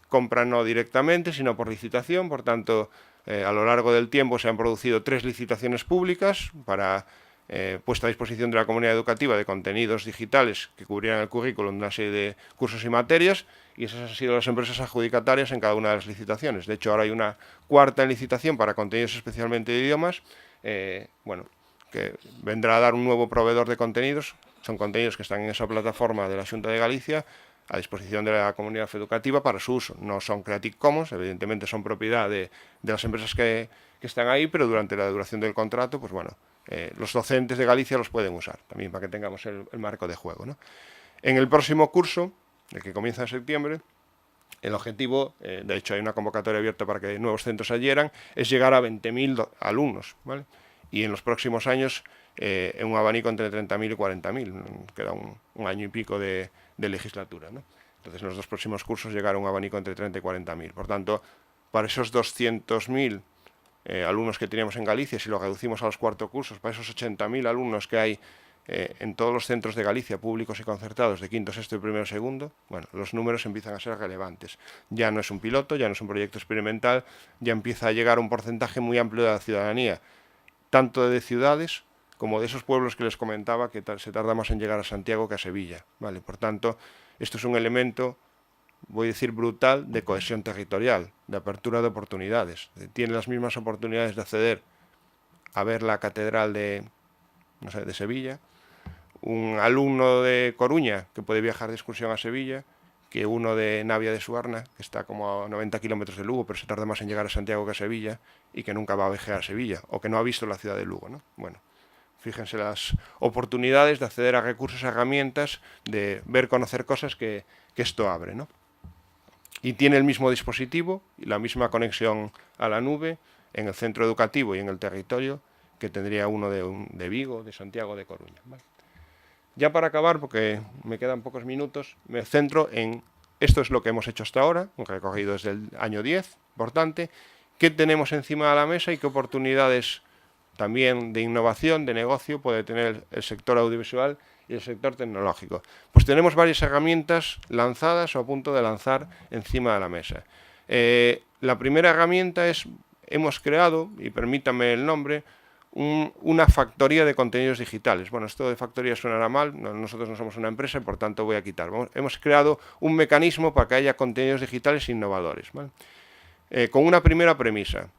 S3: compra no directamente, sino por licitación, por tanto, a lo largo del tiempo se han producido 3 licitaciones públicas para puesta a disposición de la comunidad educativa de contenidos digitales que cubrieran el currículum de una serie de cursos y materias, y esas han sido las empresas adjudicatarias en cada una de las licitaciones. De hecho, ahora hay una 4ª licitación para contenidos especialmente de idiomas, bueno, que vendrá a dar un nuevo proveedor de contenidos. Son contenidos que están en esa plataforma de la Xunta de Galicia a disposición de la comunidad educativa para su uso. No son Creative Commons, evidentemente son propiedad de las empresas que están ahí, pero durante la duración del contrato, pues bueno, los docentes de Galicia los pueden usar, también para que tengamos el marco de juego, ¿no? En el próximo curso, el que comienza en septiembre, el objetivo, de hecho hay una convocatoria abierta para que nuevos centros adhieran, es llegar a 20.000 alumnos, ¿vale? Y en los próximos años, en un abanico entre 30.000 y 40.000, queda un año y pico de legislatura, ¿no? Entonces, en los 2 próximos cursos llegar a un abanico entre 30 y 40.000. Por tanto, para esos 200.000 alumnos que teníamos en Galicia, si lo reducimos a los 4 cursos, para esos 80.000 alumnos que hay en todos los centros de Galicia, públicos y concertados, de 5º, 6º y 1º, 2º, bueno, los números empiezan a ser relevantes. Ya no es un piloto, ya no es un proyecto experimental, ya empieza a llegar un porcentaje muy amplio de la ciudadanía, tanto de ciudades como de esos pueblos que les comentaba que se tarda más en llegar a Santiago que a Sevilla, ¿vale? Por tanto, esto es un elemento, voy a decir, brutal de cohesión territorial, de apertura de oportunidades. Tiene las mismas oportunidades de acceder a ver la catedral de Sevilla, un alumno de Coruña que puede viajar de excursión a Sevilla, que uno de Navia de Suarna, que está como a 90 kilómetros de Lugo, pero se tarda más en llegar a Santiago que a Sevilla, y que nunca va a viajar a Sevilla, o que no ha visto la ciudad de Lugo, ¿no? Bueno, fíjense las oportunidades de acceder a recursos, a herramientas, de ver, conocer cosas que esto abre, ¿no? Y tiene el mismo dispositivo y la misma conexión a la nube en el centro educativo y en el territorio que tendría uno de Vigo, de Santiago, de Coruña, ¿vale? Ya para acabar, porque me quedan pocos minutos, me centro en esto es lo que hemos hecho hasta ahora, un recorrido desde el año 10, importante, qué tenemos encima de la mesa y qué oportunidades también de innovación, de negocio puede tener el sector audiovisual y el sector tecnológico. Pues tenemos varias herramientas lanzadas o a punto de lanzar encima de la mesa. La primera herramienta es, hemos creado, y permítame el nombre, una factoría de contenidos digitales. Bueno, esto de factoría sonará mal, nosotros no somos una empresa y por tanto voy a quitar. Hemos creado un mecanismo para que haya contenidos digitales innovadores, ¿vale? Con una primera premisa.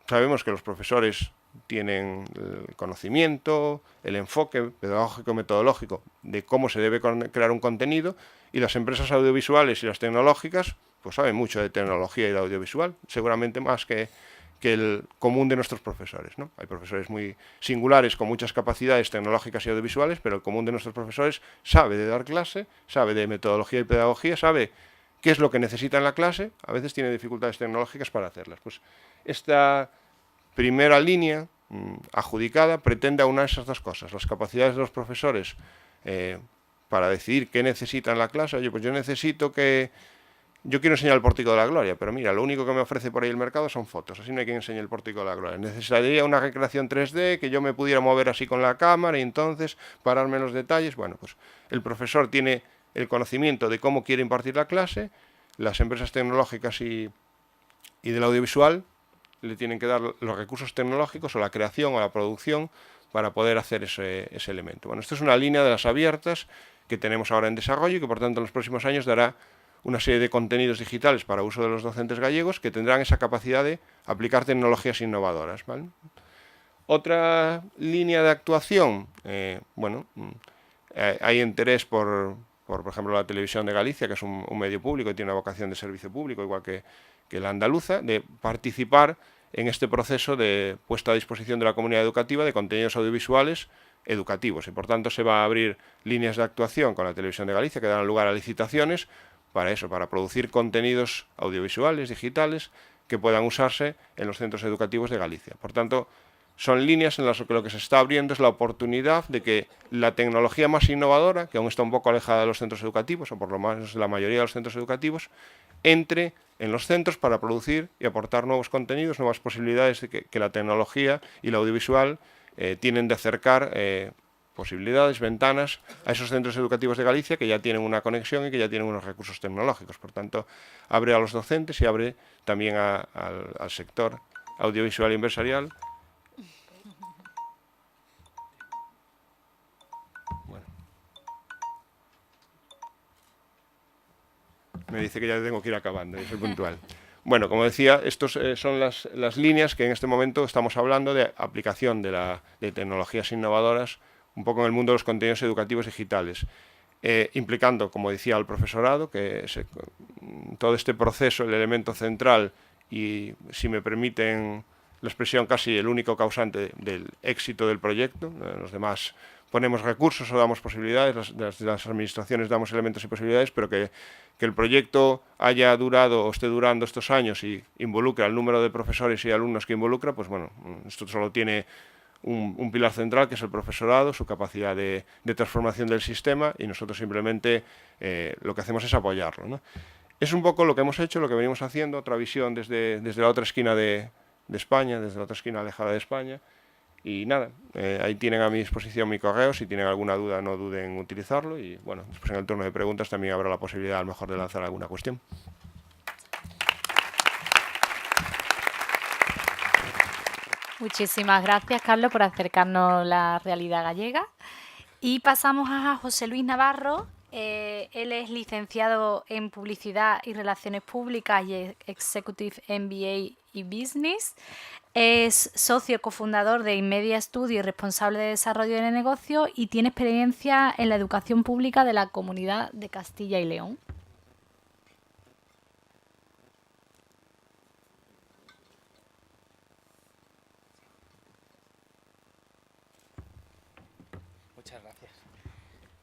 S3: Sabemos que los profesores tienen el conocimiento, el enfoque pedagógico metodológico de cómo se debe crear un contenido, y las empresas audiovisuales y las tecnológicas pues saben mucho de tecnología y de audiovisual, seguramente más que el común de nuestros profesores, ¿no? Hay profesores muy singulares con muchas capacidades tecnológicas y audiovisuales, pero el común de nuestros profesores sabe de dar clase, sabe de metodología y pedagogía, sabe qué es lo que necesita en la clase, a veces tiene dificultades tecnológicas para hacerlas. Pues esta primera línea adjudicada pretende aunar esas dos cosas, las capacidades de los profesores para decidir qué necesitan en la clase. Oye, pues yo quiero enseñar el Pórtico de la Gloria, pero mira, lo único que me ofrece por ahí el mercado son fotos, así no hay quien enseñe el Pórtico de la Gloria. Necesitaría una recreación 3D, que yo me pudiera mover así con la cámara y entonces pararme en los detalles. Bueno, pues el profesor tiene el conocimiento de cómo quiere impartir la clase, las empresas tecnológicas y del audiovisual le tienen que dar los recursos tecnológicos o la creación o la producción para poder hacer ese elemento. Bueno, esto es una línea de las abiertas que tenemos ahora en desarrollo y que por tanto en los próximos años dará una serie de contenidos digitales para uso de los docentes gallegos que tendrán esa capacidad de aplicar tecnologías innovadoras, ¿vale? Otra línea de actuación, hay interés por ejemplo, la Televisión de Galicia, que es un medio público y tiene una vocación de servicio público, igual que la andaluza, de participar en este proceso de puesta a disposición de la comunidad educativa de contenidos audiovisuales educativos. Y por tanto se va a abrir líneas de actuación con la Televisión de Galicia que darán lugar a licitaciones para eso, para producir contenidos audiovisuales, digitales, que puedan usarse en los centros educativos de Galicia. Por tanto, son líneas en las que lo que se está abriendo es la oportunidad de que la tecnología más innovadora, que aún está un poco alejada de los centros educativos, o por lo menos la mayoría de los centros educativos, entre en los centros para producir y aportar nuevos contenidos, nuevas posibilidades de que la tecnología y el audiovisual tienen de acercar posibilidades, ventanas a esos centros educativos de Galicia que ya tienen una conexión y que ya tienen unos recursos tecnológicos. Por tanto, abre a los docentes y abre también al sector audiovisual y empresarial. Bueno. Me dice que ya tengo que ir acabando, yo soy puntual. Bueno, como decía, estas son las líneas que en este momento estamos hablando de aplicación de tecnologías innovadoras un poco en el mundo de los contenidos educativos digitales, implicando, como decía, al profesorado, que todo este proceso, el elemento central y, si me permiten la expresión, casi el único causante del éxito del proyecto. Los demás ponemos recursos o damos posibilidades, las administraciones damos elementos y posibilidades, pero que el proyecto haya durado o esté durando estos años y involucra al número de profesores y alumnos que involucra, pues bueno, esto solo tiene un pilar central, que es el profesorado, su capacidad de transformación del sistema, y nosotros simplemente lo que hacemos es apoyarlo, ¿no? Es un poco lo que hemos hecho, lo que venimos haciendo, otra visión desde la otra esquina de España, desde la otra esquina alejada de España. Y nada, ahí tienen a mi disposición mi correo, si tienen alguna duda no duden en utilizarlo, y bueno, después en el turno de preguntas también habrá la posibilidad a lo mejor de lanzar alguna cuestión.
S1: Muchísimas gracias, Carlos, por acercarnos a la realidad gallega. Y pasamos a José Luis Navarro. Él es licenciado en Publicidad y Relaciones Públicas y Executive MBA y Business. Es socio cofundador de Inmedia Studio y responsable de desarrollo de negocio, y tiene experiencia en la educación pública de la Comunidad de Castilla y León.
S4: Muchas gracias.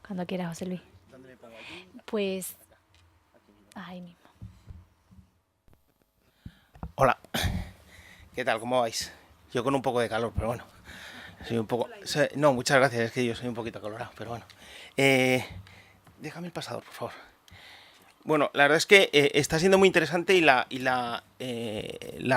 S1: Cuando quieras, José Luis.
S4: ¿Dónde me pongo aquí?
S1: Pues ahí mismo.
S4: Hola. ¿Qué tal? ¿Cómo vais? Yo con un poco de calor, pero bueno. Soy un poco... No, muchas gracias. Es que yo soy un poquito colorado, pero bueno. Déjame el pasador, por favor. Bueno, la verdad es que está siendo muy interesante y la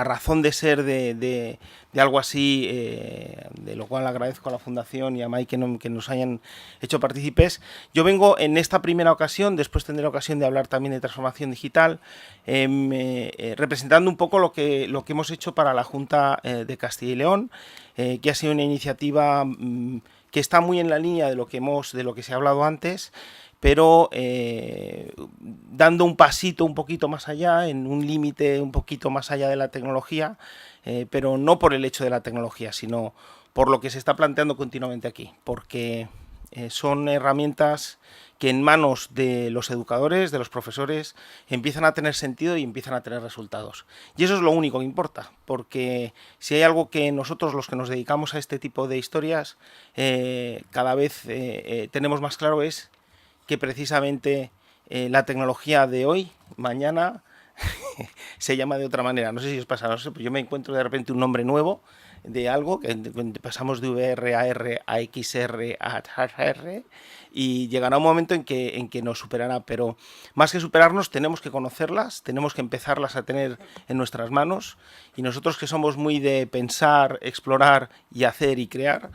S4: razón de ser de algo así, de lo cual agradezco a la Fundación y a Mike que nos hayan hecho partícipes. Yo vengo en esta primera ocasión, después tendré ocasión de hablar también de transformación digital, representando un poco lo que hemos hecho para la Junta de Castilla y León, que ha sido una iniciativa que está muy en la línea de lo que se ha hablado antes, pero dando un pasito un poquito más allá, en un límite un poquito más allá de la tecnología, pero no por el hecho de la tecnología, sino por lo que se está planteando continuamente aquí, porque son herramientas que en manos de los educadores, de los profesores, empiezan a tener sentido y empiezan a tener resultados. Y eso es lo único que importa, porque si hay algo que nosotros, los que nos dedicamos a este tipo de historias, cada vez tenemos más claro es que precisamente la tecnología de hoy, mañana, se llama de otra manera. No sé si os pasa, no sé, pues yo me encuentro de repente un nombre nuevo de algo, que pasamos de VR a R a XR a HR, y llegará un momento en que nos superará, pero más que superarnos tenemos que conocerlas, tenemos que empezarlas a tener en nuestras manos, y nosotros que somos muy de pensar, explorar y hacer y crear,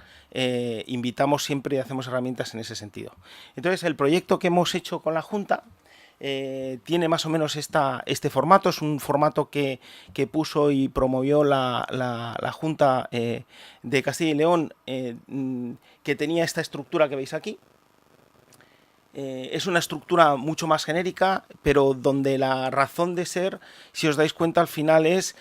S4: invitamos siempre y hacemos herramientas en ese sentido. Entonces el proyecto que hemos hecho con la Junta tiene más o menos este formato. Es un formato que puso y promovió la Junta de Castilla y León, que tenía esta estructura que veis aquí. Es una estructura mucho más genérica, pero donde la razón de ser, si os dais cuenta, al final es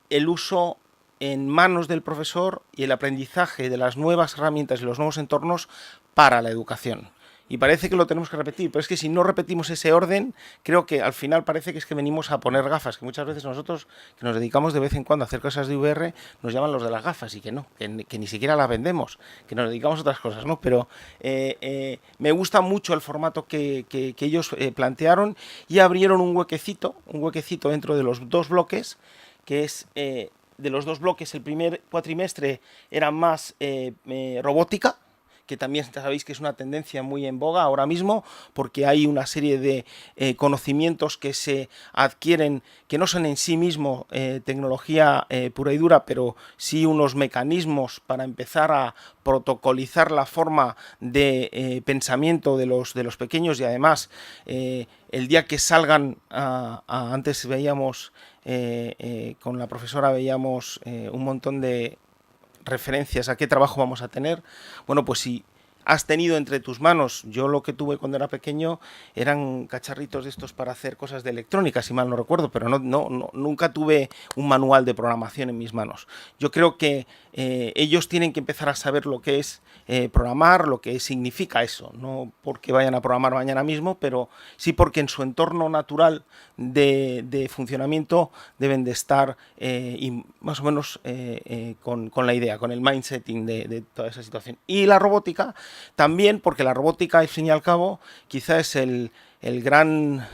S4: el uso en manos del profesor y el aprendizaje de las nuevas herramientas y los nuevos entornos para la educación. Y parece que lo tenemos que repetir, pero es que si no repetimos ese orden, creo que al final parece que es que venimos a poner gafas, que muchas veces nosotros, que nos dedicamos de vez en cuando a hacer cosas de VR, nos llaman los de las gafas, y que no, que ni siquiera las vendemos, que nos dedicamos a otras cosas, ¿no? Pero me gusta mucho el formato que ellos plantearon, y abrieron un huequecito dentro de los dos bloques, que es... de los dos bloques, el primer cuatrimestre era más robótica, que también sabéis que es una tendencia muy en boga ahora mismo, porque hay una serie de conocimientos que se adquieren, que no son en sí mismo tecnología pura y dura, pero sí unos mecanismos para empezar a protocolizar la forma de pensamiento de los pequeños, y además el día que salgan, antes veíamos, con la profesora veíamos un montón de referencias a qué trabajo vamos a tener. Bueno, pues si has tenido entre tus manos, yo lo que tuve cuando era pequeño eran cacharritos de estos para hacer cosas de electrónica, si mal no recuerdo, pero nunca tuve un manual de programación en mis manos. Yo creo que ellos tienen que empezar a saber lo que es programar, lo que significa eso, no porque vayan a programar mañana mismo, pero sí porque en su entorno natural de funcionamiento deben de estar y más o menos con la idea, con el mindsetting de toda esa situación. Y la robótica también, porque la robótica, al fin y al cabo, quizá es el gran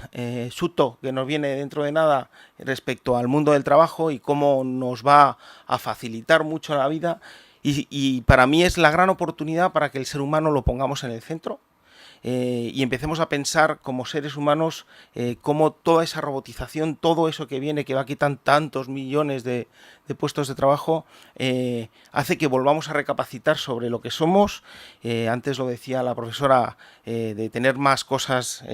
S4: susto que nos viene dentro de nada respecto al mundo del trabajo y cómo nos va a facilitar mucho la vida, y para mí es la gran oportunidad para que el ser humano lo pongamos en el centro. Y empecemos a pensar como seres humanos cómo toda esa robotización, todo eso que viene, que va a quitar tantos millones de puestos de trabajo, hace que volvamos a recapacitar sobre lo que somos. Antes lo decía la profesora, de tener más cosas,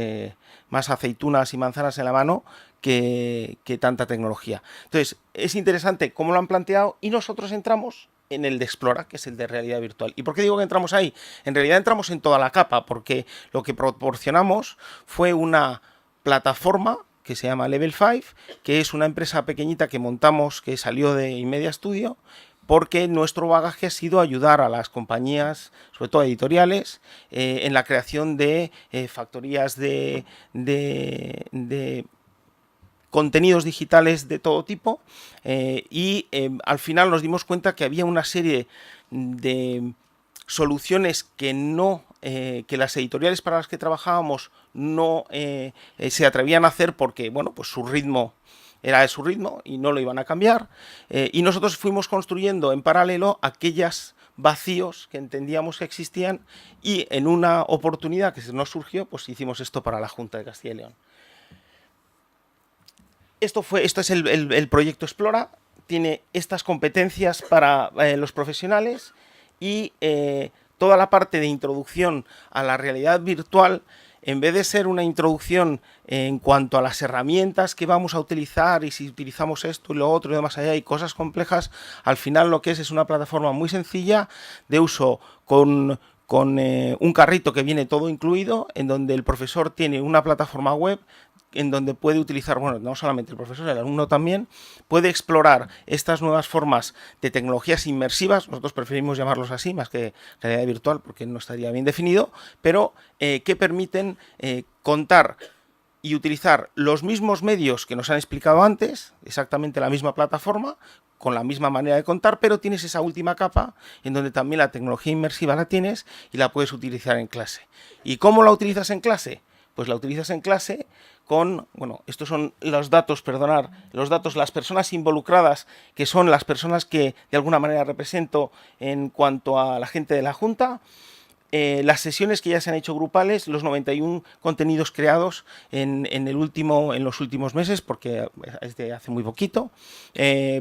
S4: más aceitunas y manzanas en la mano que tanta tecnología. Entonces, es interesante cómo lo han planteado, y nosotros entramos en el de Explora, que es el de realidad virtual. ¿Y por qué digo que entramos ahí? En realidad entramos en toda la capa, porque lo que proporcionamos fue una plataforma que se llama Level 5, que es una empresa pequeñita que montamos, que salió de Inmedia Studio, porque nuestro bagaje ha sido ayudar a las compañías, sobre todo editoriales, en la creación de factorías de contenidos digitales de todo tipo, y al final nos dimos cuenta que había una serie de soluciones que que las editoriales para las que trabajábamos no se atrevían a hacer, porque bueno, pues su ritmo era de su ritmo y no lo iban a cambiar, y nosotros fuimos construyendo en paralelo aquellas vacíos que entendíamos que existían, y en una oportunidad que se nos surgió, pues hicimos esto para la Junta de Castilla y León. Esto es el proyecto Explora, tiene estas competencias para los profesionales y toda la parte de introducción a la realidad virtual, en vez de ser una introducción en cuanto a las herramientas que vamos a utilizar y si utilizamos esto y lo otro y demás allá y cosas complejas, al final lo que es una plataforma muy sencilla de uso con un carrito que viene todo incluido, en donde el profesor tiene una plataforma web en donde puede utilizar, bueno, no solamente el profesor, el alumno también, puede explorar estas nuevas formas de tecnologías inmersivas, nosotros preferimos llamarlos así, más que realidad virtual, porque no estaría bien definido, pero que permiten contar y utilizar los mismos medios que nos han explicado antes, exactamente la misma plataforma, con la misma manera de contar, pero tienes esa última capa en donde también la tecnología inmersiva la tienes y la puedes utilizar en clase. ¿Y cómo la utilizas en clase? Pues la utilizas en clase con, bueno, estos son los datos, las personas involucradas, que son las personas que de alguna manera represento en cuanto a la gente de la Junta, las sesiones que ya se han hecho grupales, los 91 contenidos creados en los últimos meses, porque es de hace muy poquito.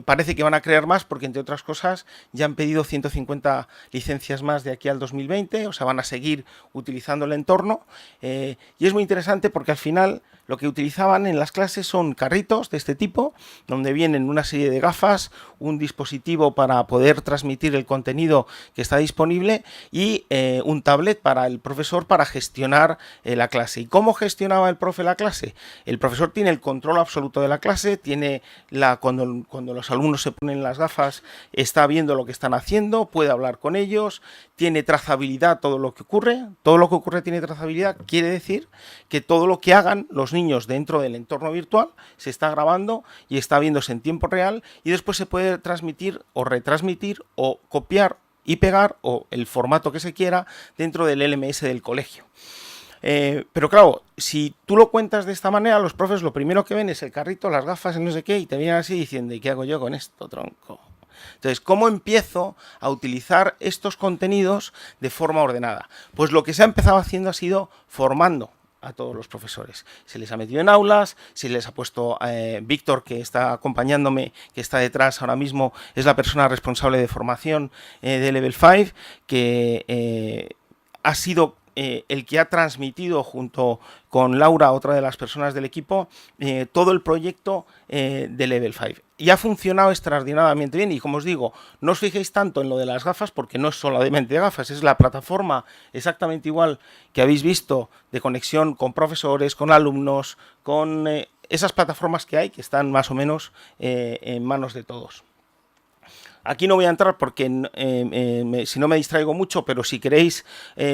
S4: Parece que van a crear más porque, entre otras cosas, ya han pedido 150 licencias más de aquí al 2020, o sea, van a seguir utilizando el entorno. Y es muy interesante porque al final lo que utilizaban en las clases son carritos de este tipo, donde vienen una serie de gafas, un dispositivo para poder transmitir el contenido que está disponible y un tablet para el profesor para gestionar la clase. ¿Y cómo gestionaba el profe la clase? El profesor tiene el control absoluto de la clase, tiene cuando los alumnos se ponen las gafas, está viendo lo que están haciendo, puede hablar con ellos, tiene trazabilidad todo lo que ocurre tiene trazabilidad, quiere decir que todo lo que hagan los niños dentro del entorno virtual se está grabando y está viéndose en tiempo real y después se puede transmitir o retransmitir o copiar y pegar o el formato que se quiera dentro del LMS del colegio. Pero claro, si tú lo cuentas de esta manera, los profes lo primero que ven es el carrito, las gafas, el no sé qué, y te vienen así diciendo, ¿y qué hago yo con esto, tronco? Entonces, ¿cómo empiezo a utilizar estos contenidos de forma ordenada? Pues lo que se ha empezado haciendo ha sido formando a todos los profesores. Se les ha metido en aulas, se les ha puesto Víctor, que está acompañándome, que está detrás ahora mismo, es la persona responsable de formación de Level 5, que ha sido el que ha transmitido junto con Laura, otra de las personas del equipo, todo el proyecto de Level 5. Y ha funcionado extraordinariamente bien y, como os digo, no os fijéis tanto en lo de las gafas porque no es solamente gafas, es la plataforma exactamente igual que habéis visto de conexión con profesores, con alumnos, con esas plataformas que hay que están más o menos en manos de todos. Aquí no voy a entrar porque si no me distraigo mucho, pero si queréis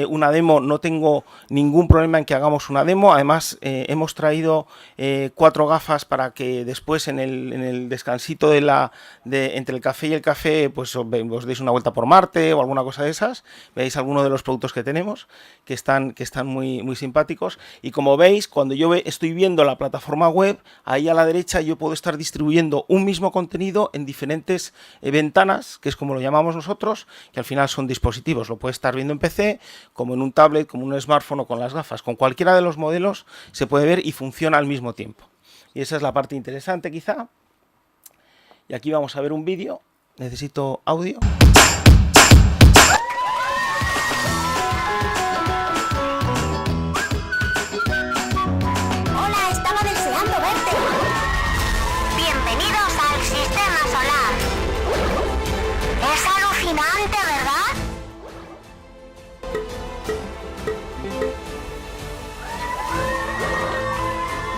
S4: una demo, no tengo ningún problema en que hagamos una demo. Además, hemos traído 4 gafas para que después en el descansito entre el café y el café, pues os deis una vuelta por Marte o alguna cosa de esas. Veáis alguno de los productos que tenemos, que están muy, muy simpáticos. Y como veis, cuando yo estoy viendo la plataforma web, ahí a la derecha yo puedo estar distribuyendo un mismo contenido en diferentes ventanas, que es como lo llamamos nosotros, que al final son dispositivos. Lo puedes estar viendo en PC, como en un tablet, como en un smartphone o con las gafas. Con cualquiera de los modelos se puede ver y funciona al mismo tiempo. Y esa es la parte interesante quizá. Y aquí vamos a ver un vídeo. Necesito audio.
S5: Hola, estaba deseando verte. Bienvenidos al sistema solar. Es alucinante, ¿verdad?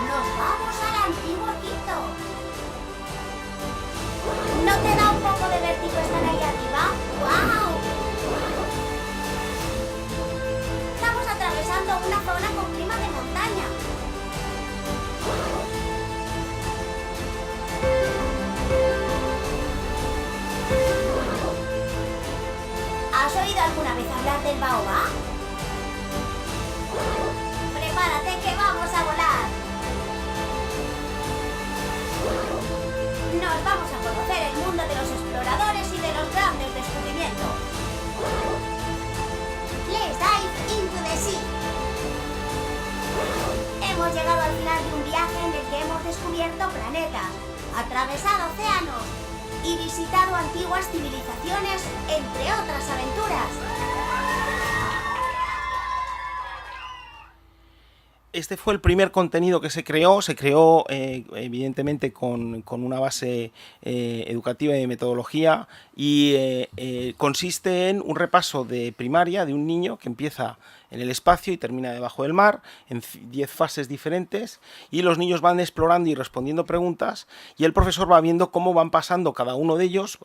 S5: Nos vamos al antiguo Egipto. ¿No te da un poco de vértigo estar ahí arriba? ¡Guau! Estamos atravesando una zona con clima de montaña. ¿Has oído alguna vez hablar del baobab? Prepárate que vamos a volar. Nos vamos a conocer el mundo de los exploradores y de los grandes descubrimientos. Let's dive into the sea. Hemos hemos llegado al final de un viaje en el que hemos descubierto planetas, atravesado océanos y visitado antiguas civilizaciones, entre otras aventuras.
S4: Este fue el primer contenido que se creó evidentemente con una base educativa y de metodología, y consiste en un repaso de primaria de un niño que empieza en el espacio y termina debajo del mar, en 10 fases diferentes, y los niños van explorando y respondiendo preguntas, y el profesor va viendo cómo van pasando cada uno de ellos.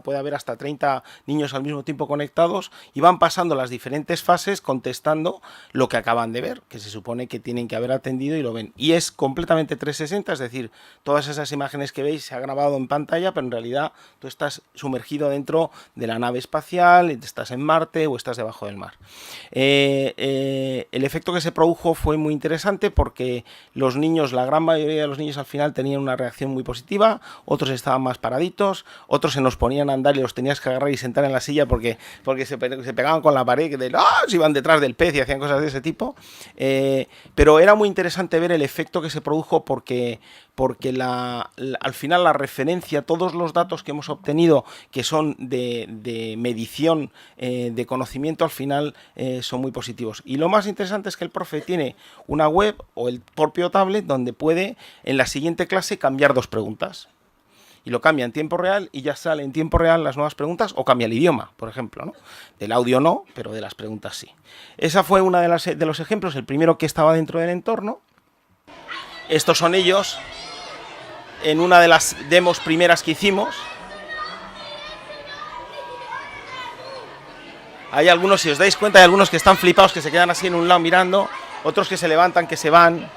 S4: Puede haber hasta 30 niños al mismo tiempo conectados, y van pasando las diferentes fases contestando lo que acaban de ver, que se supone que tienen que haber atendido, y lo ven. Y es completamente 360, es decir, todas esas imágenes que veis se ha grabado en pantalla, pero en realidad tú estás sumergido dentro de la nave espacial, estás en Marte o estás debajo del mar. El efecto que se produjo fue muy interesante porque los niños, la gran mayoría de los niños al final tenían una reacción muy positiva, otros estaban más paraditos, otros se nos ponían a andar y los tenías que agarrar y sentar en la silla porque se pegaban con la pared, se iban detrás del pez y hacían cosas de ese tipo. Pero era muy interesante ver el efecto que se produjo porque al final la referencia, todos los datos que hemos obtenido que son de medición de conocimiento, al final son muy positivos. Y lo más interesante es que el profe tiene una web o el propio tablet donde puede en la siguiente clase cambiar 2 preguntas. Y lo cambia en tiempo real y ya sale en tiempo real las nuevas preguntas, o cambia el idioma, por ejemplo, ¿no? Del audio no, pero de las preguntas sí. Esa fue una de los ejemplos, el primero que estaba dentro del entorno. Estos son ellos en una de las demos primeras que hicimos. Hay algunos, si os dais cuenta, hay algunos que están flipados, que se quedan así en un lado mirando, otros que se levantan, que se van.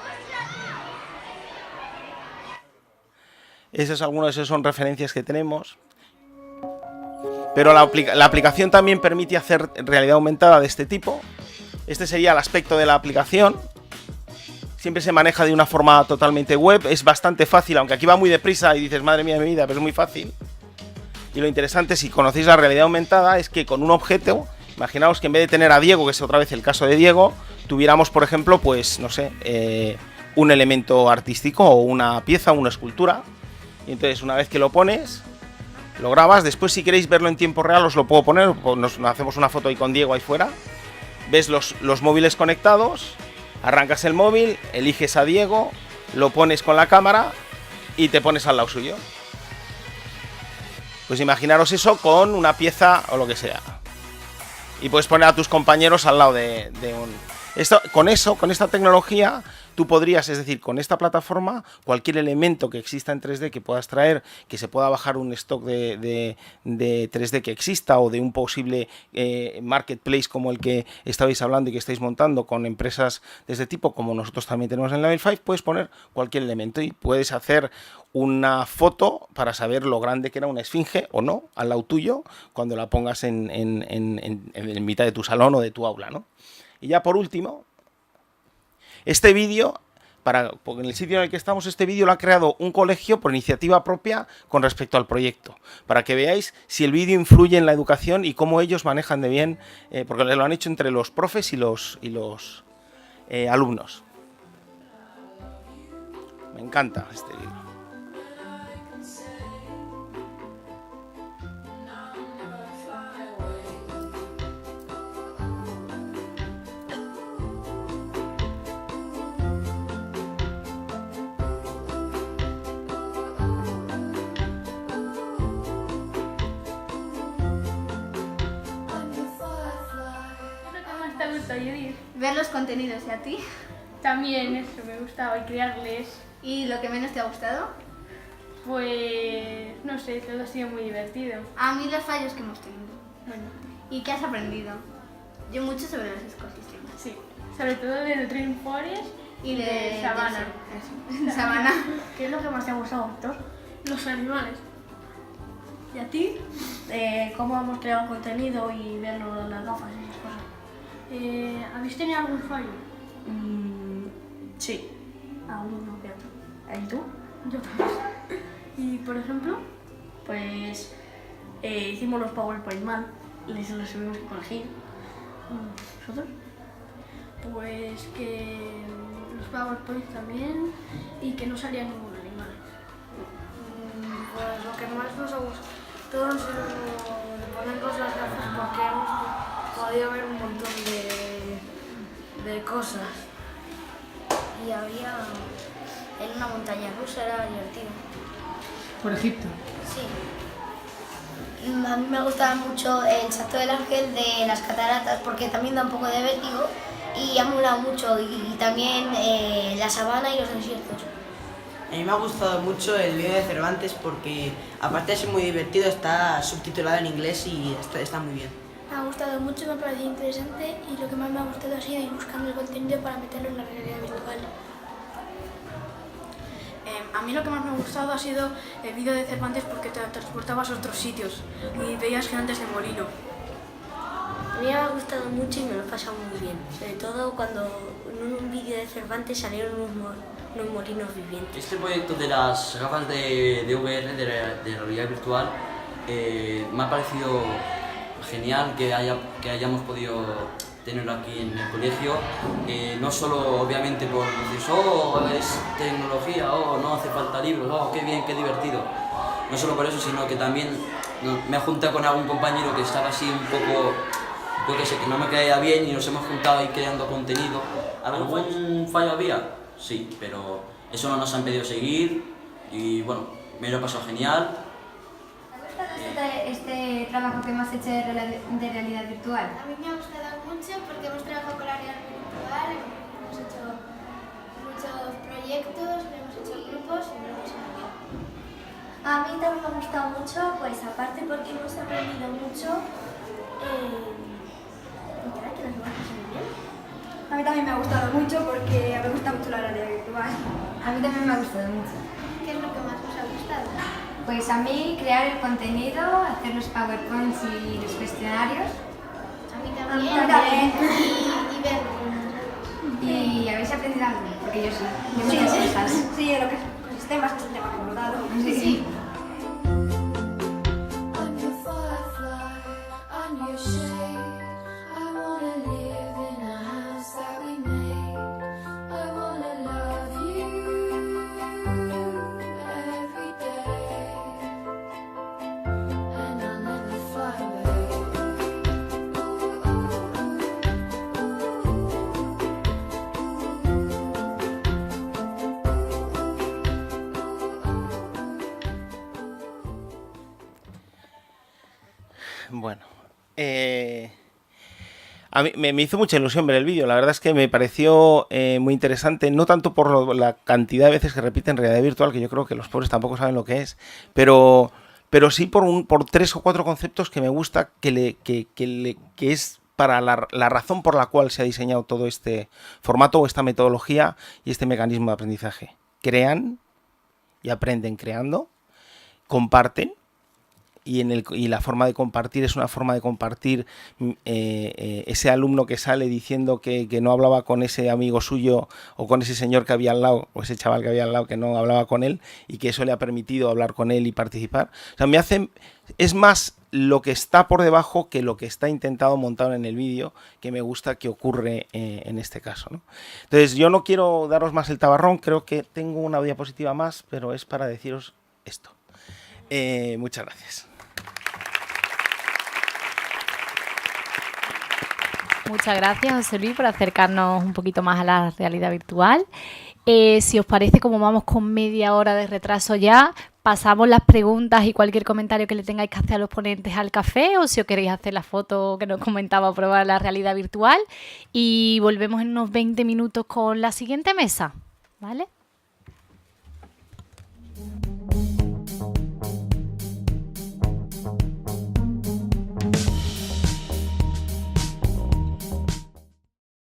S4: Algunos de esos son referencias que tenemos. Pero la aplicación también permite hacer realidad aumentada de este tipo. Este sería el aspecto de la aplicación. Siempre se maneja de una forma totalmente web. Es bastante fácil, aunque aquí va muy deprisa y dices, madre mía de mi vida, pero es muy fácil. Y lo interesante, si conocéis la realidad aumentada, es que con un objeto, imaginaos que en vez de tener a Diego, que es otra vez el caso de Diego, tuviéramos, por ejemplo, pues, no sé, un elemento artístico o una pieza, una escultura. Y entonces, una vez que lo pones, lo grabas. Después, si queréis verlo en tiempo real, os lo puedo poner. Nos hacemos una foto ahí con Diego ahí fuera. Ves los móviles conectados, arrancas el móvil, eliges a Diego, lo pones con la cámara y te pones al lado suyo. Pues imaginaros eso con una pieza o lo que sea. Y puedes poner a tus compañeros al lado de un... Con esta tecnología, tú podrías, es decir, con esta plataforma, cualquier elemento que exista en 3D que puedas traer, que se pueda bajar un stock de 3D que exista, o de un posible marketplace como el que estabais hablando y que estáis montando con empresas de este tipo, como nosotros también tenemos en Level 5, puedes poner cualquier elemento y puedes hacer una foto para saber lo grande que era una esfinge o no al lado tuyo cuando la pongas en mitad de tu salón o de tu aula, ¿no? Y ya por último, este vídeo, porque en el sitio en el que estamos, este vídeo lo ha creado un colegio por iniciativa propia con respecto al proyecto, para que veáis si el vídeo influye en la educación y cómo ellos manejan de bien, porque lo han hecho entre los profes y los alumnos. Me encanta este vídeo.
S6: Ver los contenidos, ¿y a ti?
S7: También eso, me gustaba, y crearles.
S6: ¿Y lo que menos te ha gustado?
S7: Pues no sé, todo ha sido muy divertido.
S6: A mí los fallos que hemos tenido.
S7: Bueno,
S6: ¿Y qué has aprendido? Yo mucho sobre los ecosistemas.
S7: sí, sobre todo del Dream Forest y de Sabana.
S6: Eso. Sabana.
S8: ¿Qué es lo que más te ha gustado, Víctor?
S7: Los animales.
S8: ¿Y a ti? ¿Cómo hemos creado contenido y verlo en las gafas y esas cosas?
S7: ¿Habéis tenido algún fallo?
S8: Sí. Aún no, pero... ¿Y tú?
S7: Yo también. ¿Y por ejemplo?
S8: Pues hicimos los PowerPoint mal, los tuvimos que corregir. ¿Vosotros?
S7: Pues que los
S8: PowerPoints también y que no salía ningún animal.
S6: Pues lo que más nos ha gustado es ponernos las gafas porque hemos podido ver un montón de cosas.
S7: Y había en una montaña rusa, era divertido.
S9: Por Egipto.
S7: Sí. A mí me gustaba mucho el Salto del Ángel de las cataratas porque también da un poco de vértigo y ha molado mucho y también la sabana y los desiertos.
S10: A mí me ha gustado mucho el vídeo de Cervantes porque aparte de ser muy divertido está subtitulado en inglés y está muy bien.
S8: Me ha gustado mucho, me ha parecido interesante y lo que más me ha gustado ha sido ir buscando el contenido para meterlo en la realidad virtual.
S6: A mí lo que más me ha gustado ha sido el vídeo de Cervantes porque te transportabas a otros sitios y veías gigantes de molino.
S7: A mí me ha gustado mucho y me lo he pasado muy bien, sobre todo cuando en un vídeo de Cervantes salieron unos molinos vivientes.
S11: Este proyecto de las gafas de VR, de realidad virtual, me ha parecido genial que hayamos podido tenerlo aquí en el colegio, no solo obviamente por decir, oh, es tecnología, oh, no hace falta libros, oh, qué bien, qué divertido. No solo por eso, sino que también me he juntado con algún compañero que estaba así un poco, yo que sé, que no me caía bien y nos hemos juntado ahí creando contenido. ¿Algún fallo había? Sí, pero eso no nos han pedido seguir y bueno, me lo he pasado genial.
S12: ¿Te ha gustado este trabajo que hemos hecho de realidad virtual?
S13: A mí me ha gustado mucho porque hemos trabajado con la realidad virtual, hemos hecho muchos proyectos, hemos hecho grupos y nos hemos hecho bien.
S5: A mí también me ha gustado mucho, pues aparte porque hemos aprendido mucho, que nos hemos pasado muy bien.
S12: A mí también me ha gustado mucho porque me gusta mucho la realidad virtual. A mí también me ha gustado mucho.
S13: ¿Qué es lo que más os ha gustado?
S12: Pues a mí crear el contenido, hacer los PowerPoints y los cuestionarios.
S13: A mí también. Y ver.
S12: ¿Y habéis aprendido algo? Porque yo sí. Yo muchas cosas.
S13: Sí, lo que es ecosistemas, que es un tema acordado.
S12: Sí.
S4: Bueno, a mí me hizo mucha ilusión ver el vídeo. La verdad es que me pareció muy interesante, no tanto por la cantidad de veces que repiten realidad virtual, que yo creo que los pobres tampoco saben lo que es, pero sí por 3 o 4 conceptos que me gusta, que es para la razón por la cual se ha diseñado todo este formato o esta metodología y este mecanismo de aprendizaje. Crean y aprenden creando, comparten. Y la forma de compartir es una forma de compartir ese alumno que sale diciendo que no hablaba con ese amigo suyo o con ese señor que había al lado o ese chaval que había al lado que no hablaba con él y que eso le ha permitido hablar con él y participar. O sea, es más lo que está por debajo que lo que está intentado montar en el vídeo, que me gusta que ocurre en este caso, ¿no? Entonces yo no quiero daros más el tabarrón, creo que tengo una diapositiva más, pero es para deciros esto. Muchas gracias.
S1: Muchas gracias, José Luis, por acercarnos un poquito más a la realidad virtual. Si os parece, como vamos con media hora de retraso ya, pasamos las preguntas y cualquier comentario que le tengáis que hacer a los ponentes al café, o si os queréis hacer la foto que nos comentaba, probar la realidad virtual, y volvemos en unos 20 minutos con la siguiente mesa, ¿vale?